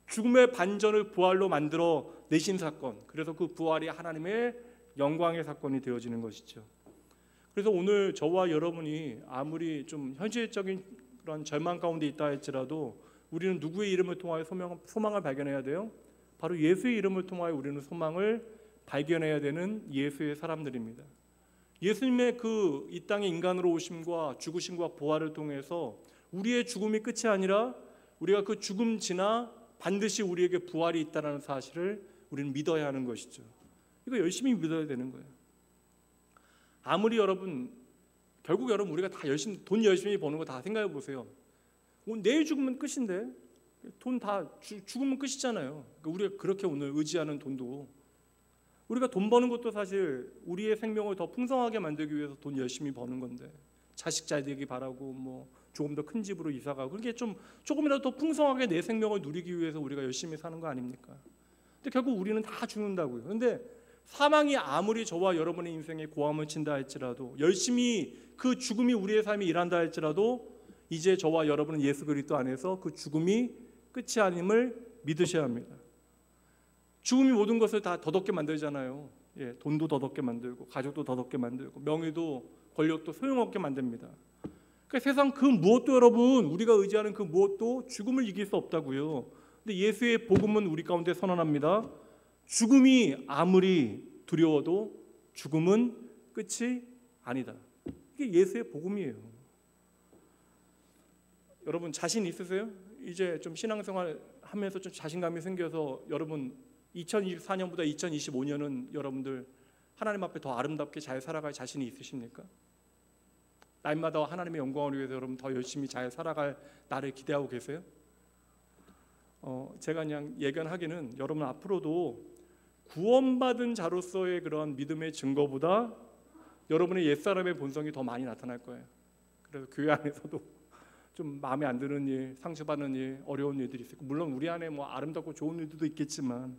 죽음의 반전을 부활로 만들어 내신 사건, 그래서 그 부활이 하나님의 영광의 사건이 되어지는 것이죠. 그래서 오늘 저와 여러분이 아무리 좀 현실적인 그런 절망 가운데 있다 할지라도 우리는 누구의 이름을 통하여 소망을 발견해야 돼요? 바로 예수의 이름을 통하여 우리는 소망을 발견해야 되는 예수의 사람들입니다. 예수님의 그 이 땅에 인간으로 오심과 죽으심과 부활을 통해서 우리의 죽음이 끝이 아니라 우리가 그 죽음 지나 반드시 우리에게 부활이 있다는 사실을 우리는 믿어야 하는 것이죠. 이거 열심히 믿어야 되는 거예요. 아무리 결국 여러분 우리가 다 돈 열심히 버는 거 다 생각해 보세요. 내일 죽으면 끝인데 돈 다 죽으면 끝이잖아요. 그러니까 우리가 그렇게 오늘 의지하는 돈도, 우리가 돈 버는 것도 사실 우리의 생명을 더 풍성하게 만들기 위해서 돈 열심히 버는 건데, 자식 잘 되기 바라고 뭐 조금 더 큰 집으로 이사가고, 그렇게 조금이라도 더 풍성하게 내 생명을 누리기 위해서 우리가 열심히 사는 거 아닙니까? 근데 결국 우리는 다 죽는다고요. 근데 사망이 아무리 저와 여러분의 인생에 고함을 친다 할지라도, 열심히 그 죽음이 우리의 삶에 일한다 할지라도, 이제 저와 여러분은 예수 그리스도 안에서 그 죽음이 끝이 아님을 믿으셔야 합니다. 죽음이 모든 것을 다 더럽게 만들잖아요. 돈도 더럽게 만들고, 가족도 더럽게 만들고, 명예도 권력도 소용없게 만듭니다. 그러니까 세상 그 무엇도, 여러분, 우리가 의지하는 그 무엇도 죽음을 이길 수 없다고요. 근데 예수의 복음은 우리 가운데 선언합니다. 죽음이 아무리 두려워도 죽음은 끝이 아니다. 이게 예수의 복음이에요. 여러분 자신 있으세요? 이제 좀 신앙생활 하면서 좀 자신감이 생겨서 여러분 2024년보다 2025년은 여러분들 하나님 앞에 더 아름답게 잘 살아갈 자신이 있으십니까? 날마다 하나님의 영광을 위해서 여러분 더 열심히 잘 살아갈 나를 기대하고 계세요? 제가 그냥 예견하기는 여러분 앞으로도 구원받은 자로서의 그런 믿음의 증거보다 여러분의 옛사람의 본성이 더 많이 나타날 거예요. 그래서 교회 안에서도 좀 마음에 안 드는 일, 상처받는 일, 어려운 일들이 있고, 물론 우리 안에 뭐 아름답고 좋은 일들도 있겠지만,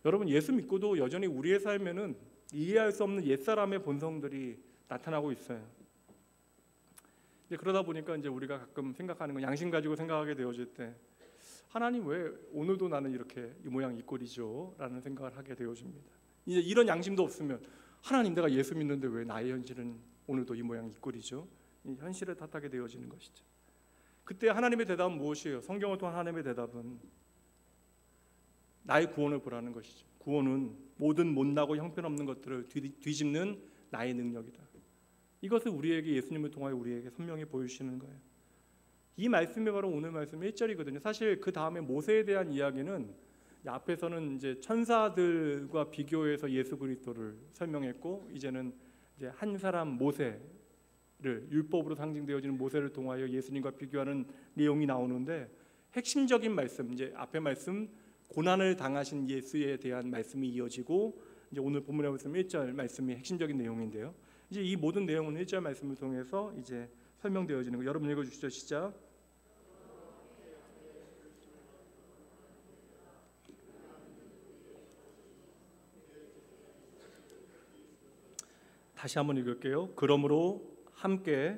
여러분 예수 믿고도 여전히 우리의 삶에는 이해할 수 없는 옛사람의 본성들이 나타나고 있어요. 이제 그러다 보니까 이제 우리가 가끔 생각하는 건, 양심 가지고 생각하게 되어질 때, 하나님 왜 오늘도 나는 이렇게 이 모양 이 꼴이죠? 라는 생각을 하게 되어집니다. 이제 이런 양심도 없으면, 하나님 내가 예수 믿는데 왜 나의 현실은 오늘도 이 모양 이 꼴이죠? 이 현실을 탓하게 되어지는 것이죠. 그때 하나님의 대답은 무엇이에요? 성경을 통한 하나님의 대답은 나의 구원을 보라는 것이죠. 구원은 모든 못나고 형편없는 것들을 뒤집는 나의 능력이다. 이것을 우리에게, 예수님을 통하여 우리에게 선명히 보여주시는 거예요. 이 말씀이 바로 오늘 말씀 1절이거든요. 사실 그 다음에 모세에 대한 이야기는 앞에서는 이제 천사들과 비교해서 예수 그리스도를 설명했고, 이제는 이제 한 사람 모세를, 율법으로 상징되어지는 모세를 통하여 예수님과 비교하는 내용이 나오는데, 핵심적인 말씀, 이제 앞에 말씀 고난을 당하신 예수에 대한 말씀이 이어지고, 이제 오늘 본문의 말씀 1절 말씀이 핵심적인 내용인데요. 이제 이 모든 내용은 1절 말씀을 통해서 이제 설명되어지는 거. 여러분 읽어 주시죠. 시작. 다시 한번 읽을게요. 그러므로 함께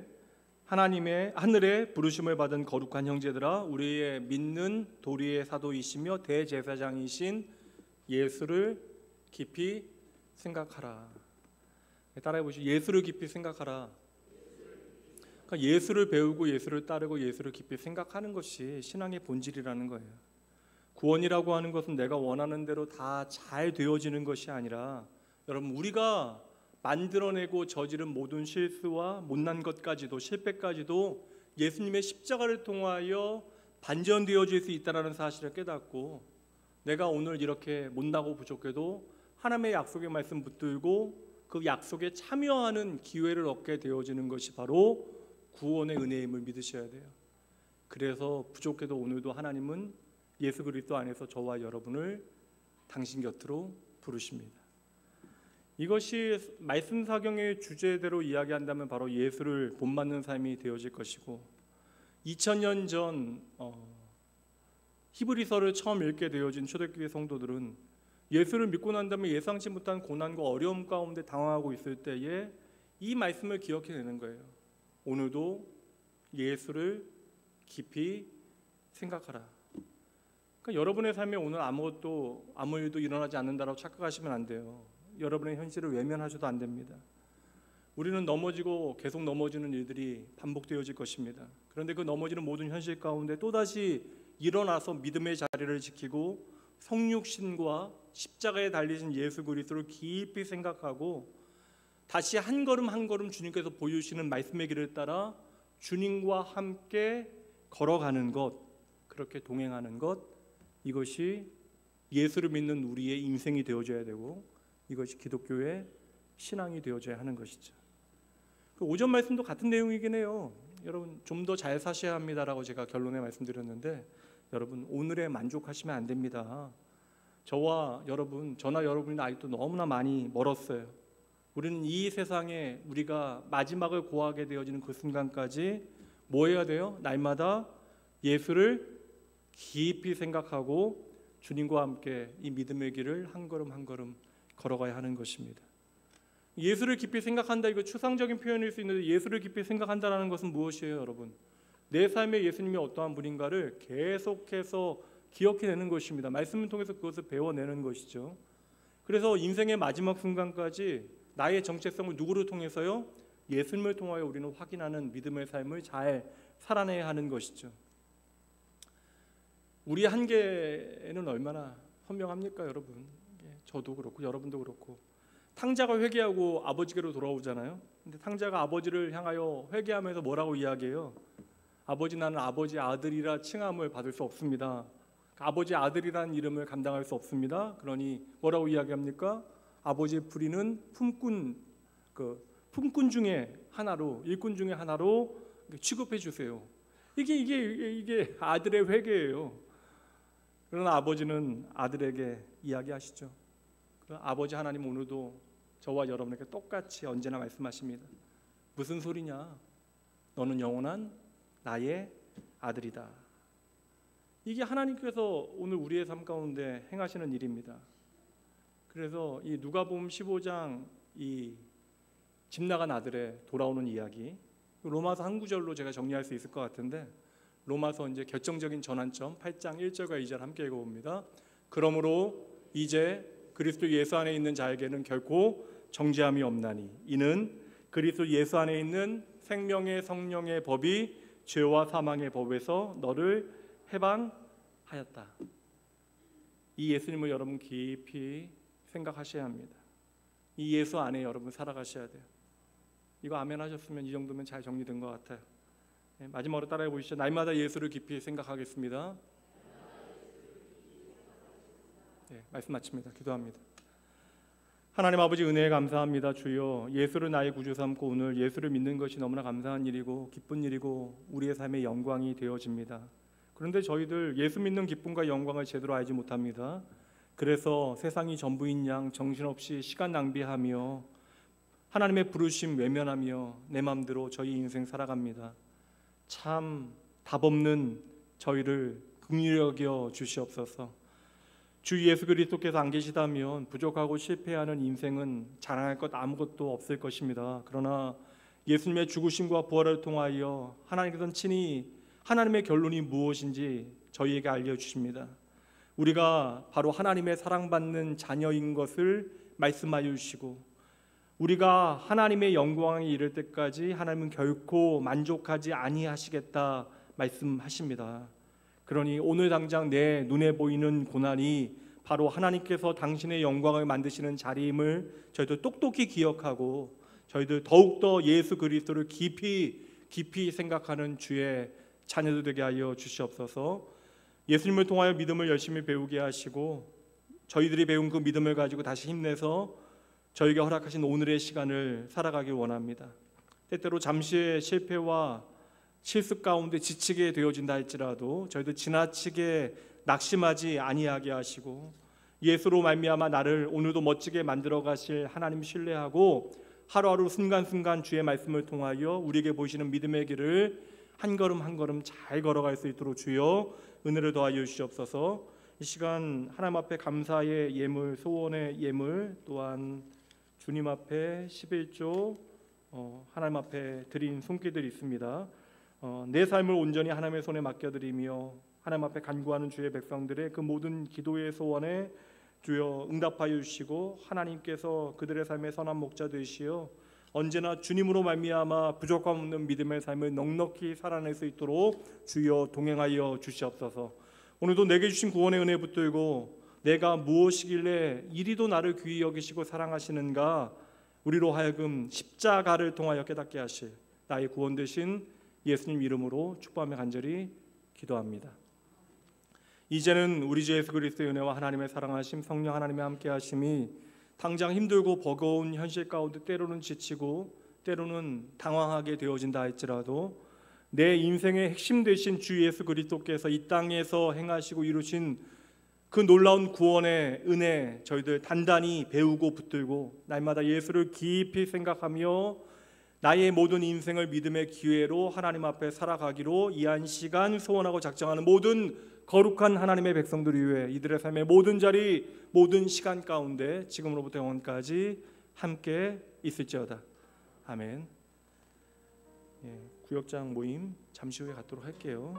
하나님의 하늘의 부르심을 받은 거룩한 형제들아, 우리의 믿는 도리의 사도이시며 대제사장이신 예수를 깊이 생각하라. 따라해 보시죠. 예수를 깊이 생각하라. 그러니까 예수를 배우고 예수를 따르고 예수를 깊이 생각하는 것이 신앙의 본질이라는 거예요. 구원이라고 하는 것은 내가 원하는 대로 다 잘 되어지는 것이 아니라, 여러분 우리가 만들어내고 저지른 모든 실수와 못난 것까지도, 실패까지도 예수님의 십자가를 통하여 반전되어질 수 있다는 사실을 깨닫고, 내가 오늘 이렇게 못나고 부족해도 하나님의 약속의 말씀 붙들고 그 약속에 참여하는 기회를 얻게 되어지는 것이 바로 구원의 은혜임을 믿으셔야 돼요. 그래서 부족해도 오늘도 하나님은 예수 그리스도 안에서 저와 여러분을 당신 곁으로 부르십니다. 이것이 말씀 사경의 주제대로 이야기한다면 바로 예수를 본받는 삶이 되어질 것이고, 2000년 전 히브리서를 처음 읽게 되어진 초대교회 성도들은 예수를 믿고 난 다음에 예상치 못한 고난과 어려움 가운데 당황하고 있을 때에 이 말씀을 기억해내는 거예요. 오늘도 예수를 깊이 생각하라. 그러니까 여러분의 삶에 오늘 아무 일도 일어나지 않는다라고 착각하시면 안 돼요. 여러분의 현실을 외면하셔도 안 됩니다. 우리는 넘어지고 계속 넘어지는 일들이 반복되어질 것입니다. 그런데 그 넘어지는 모든 현실 가운데 또다시 일어나서 믿음의 자리를 지키고 성육신과 십자가에 달리신 예수 그리스도를 깊이 생각하고 다시 한 걸음 한 걸음 주님께서 보여주시는 말씀의 길을 따라 주님과 함께 걸어가는 것, 그렇게 동행하는 것, 이것이 예수를 믿는 우리의 인생이 되어져야 되고 이것이 기독교의 신앙이 되어져야 하는 것이죠. 그 오전 말씀도 같은 내용이긴 해요. 여러분 좀 더 잘 사셔야 합니다라고 제가 결론에 말씀드렸는데 여러분 오늘에 만족하시면 안 됩니다. 저나 여러분이 아직도 너무나 많이 멀었어요. 우리는 이 세상에 우리가 마지막을 고하게 되어지는 그 순간까지 뭐 해야 돼요? 날마다 예수를 깊이 생각하고 주님과 함께 이 믿음의 길을 한 걸음 한 걸음 걸어가야 하는 것입니다. 예수를 깊이 생각한다, 이거 추상적인 표현일 수 있는데 예수를 깊이 생각한다는 것은 무엇이에요, 여러분? 내 삶에 예수님이 어떠한 분인가를 계속해서 기억해내는 것입니다. 말씀을 통해서 그것을 배워내는 것이죠. 그래서 인생의 마지막 순간까지 나의 정체성을 누구를 통해서요? 예수님을 통하여 우리는 확인하는 믿음의 삶을 잘 살아내야 하는 것이죠. 우리의 한계는 얼마나 현명합니까, 여러분? 저도 그렇고 여러분도 그렇고 탕자가 회개하고 아버지께로 돌아오잖아요. 근데 탕자가 아버지를 향하여 회개하면서 뭐라고 이야기해요? 아버지, 나는 아버지 아들이라 칭함을 받을 수 없습니다. 아버지 아들이라는 이름을 감당할 수 없습니다. 그러니 뭐라고 이야기합니까? 아버지의 불의는 품꾼 중에 하나로, 일꾼 중에 하나로 취급해 주세요. 이게 아들의 회개예요. 그러나 아버지는 아들에게 이야기하시죠. 아버지 하나님 오늘도 저와 여러분에게 똑같이 언제나 말씀하십니다. 무슨 소리냐? 너는 영원한 나의 아들이다. 이게 하나님께서 오늘 우리의 삶 가운데 행하시는 일입니다. 그래서 이 누가복음 15장 이 집 나간 아들의 돌아오는 이야기, 로마서 한 구절로 제가 정리할 수 있을 것 같은데, 로마서 이제 결정적인 전환점 8장 1절과 2절 함께 읽어봅니다. 그러므로 이제 그리스도 예수 안에 있는 자에게는 결코 정죄함이 없나니 이는 그리스도 예수 안에 있는 생명의 성령의 법이 죄와 사망의 법에서 너를 해방하였다. 이 예수님을 여러분 깊이 생각하셔야 합니다. 이 예수 안에 여러분 살아가셔야 돼요. 이거 아멘 하셨으면 이 정도면 잘 정리된 것 같아요. 마지막으로 따라해 보시죠. 날마다 예수를 깊이 생각하겠습니다. 말씀 마칩니다. 기도합니다. 하나님 아버지, 은혜에 감사합니다. 주여, 예수를 나의 구주 삼고 오늘 예수를 믿는 것이 너무나 감사한 일이고 기쁜 일이고 우리의 삶의 영광이 되어집니다. 그런데 저희들 예수 믿는 기쁨과 영광을 제대로 알지 못합니다. 그래서 세상이 전부인 양 정신없이 시간 낭비하며 하나님의 부르심 외면하며 내 맘대로 저희 인생 살아갑니다. 참 답없는 저희를 긍휼히 여겨 주시옵소서. 주 예수 그리스도께서 안 계시다면 부족하고 실패하는 인생은 자랑할 것 아무것도 없을 것입니다. 그러나 예수님의 죽으심과 부활을 통하여 하나님께서는 친히 하나님의 결론이 무엇인지 저희에게 알려주십니다. 우리가 바로 하나님의 사랑받는 자녀인 것을 말씀하여 주시고, 우리가 하나님의 영광에 이를 때까지 하나님은 결코 만족하지 아니하시겠다 말씀하십니다. 그러니 오늘 당장 내 눈에 보이는 고난이 바로 하나님께서 당신의 영광을 만드시는 자리임을 저희들 똑똑히 기억하고 저희들 더욱더 예수 그리스도를 깊이 생각하는 주의 자녀들 되게 하여 주시옵소서. 예수님을 통하여 믿음을 열심히 배우게 하시고 저희들이 배운 그 믿음을 가지고 다시 힘내서 저희에게 허락하신 오늘의 시간을 살아가길 원합니다. 때때로 잠시의 실패와 실수 가운데 지치게 되어진다 할지라도 저희들 지나치게 낙심하지 아니하게 하시고 예수로 말미암아 나를 오늘도 멋지게 만들어 가실 하나님 신뢰하고 하루하루 순간순간 주의 말씀을 통하여 우리에게 보이시는 믿음의 길을 한 걸음 한 걸음 잘 걸어갈 수 있도록 주여 은혜를 더하여 주시옵소서. 이 시간 하나님 앞에 감사의 예물, 소원의 예물, 또한 주님 앞에 11조 하나님 앞에 드린 손길들이 있습니다. 내 삶을 온전히 하나님의 손에 맡겨드리며 하나님 앞에 간구하는 주의 백성들의 그 모든 기도의 소원에 주여 응답하여 주시고 하나님께서 그들의 삶의 선한 목자 되시어 언제나 주님으로 말미암아 부족함 없는 믿음의 삶을 넉넉히 살아낼 수 있도록 주여 동행하여 주시옵소서. 오늘도 내게 주신 구원의 은혜 붙들고 내가 무엇이길래 이리도 나를 귀히 여기시고 사랑하시는가, 우리로 하여금 십자가를 통하여 깨닫게 하실 나의 구원 되신 예수님 이름으로 축복하며 간절히 기도합니다. 이제는 우리 주 예수 그리스도의 은혜와 하나님의 사랑하심, 성령 하나님의 함께하심이 당장 힘들고 버거운 현실 가운데 때로는 지치고 때로는 당황하게 되어진다 할지라도 내 인생의 핵심 되신 주 예수 그리스도께서 이 땅에서 행하시고 이루신 그 놀라운 구원의 은혜 저희들 단단히 배우고 붙들고 날마다 예수를 깊이 생각하며 나의 모든 인생을 믿음의 기회로 하나님 앞에 살아가기로 이 한 시간 소원하고 작정하는 모든 거룩한 하나님의 백성들 위해 이들의 삶의 모든 자리, 모든 시간 가운데 지금으로부터 영원까지 함께 있을지어다. 아멘. 구역장 모임 잠시 후에 갖도록 할게요.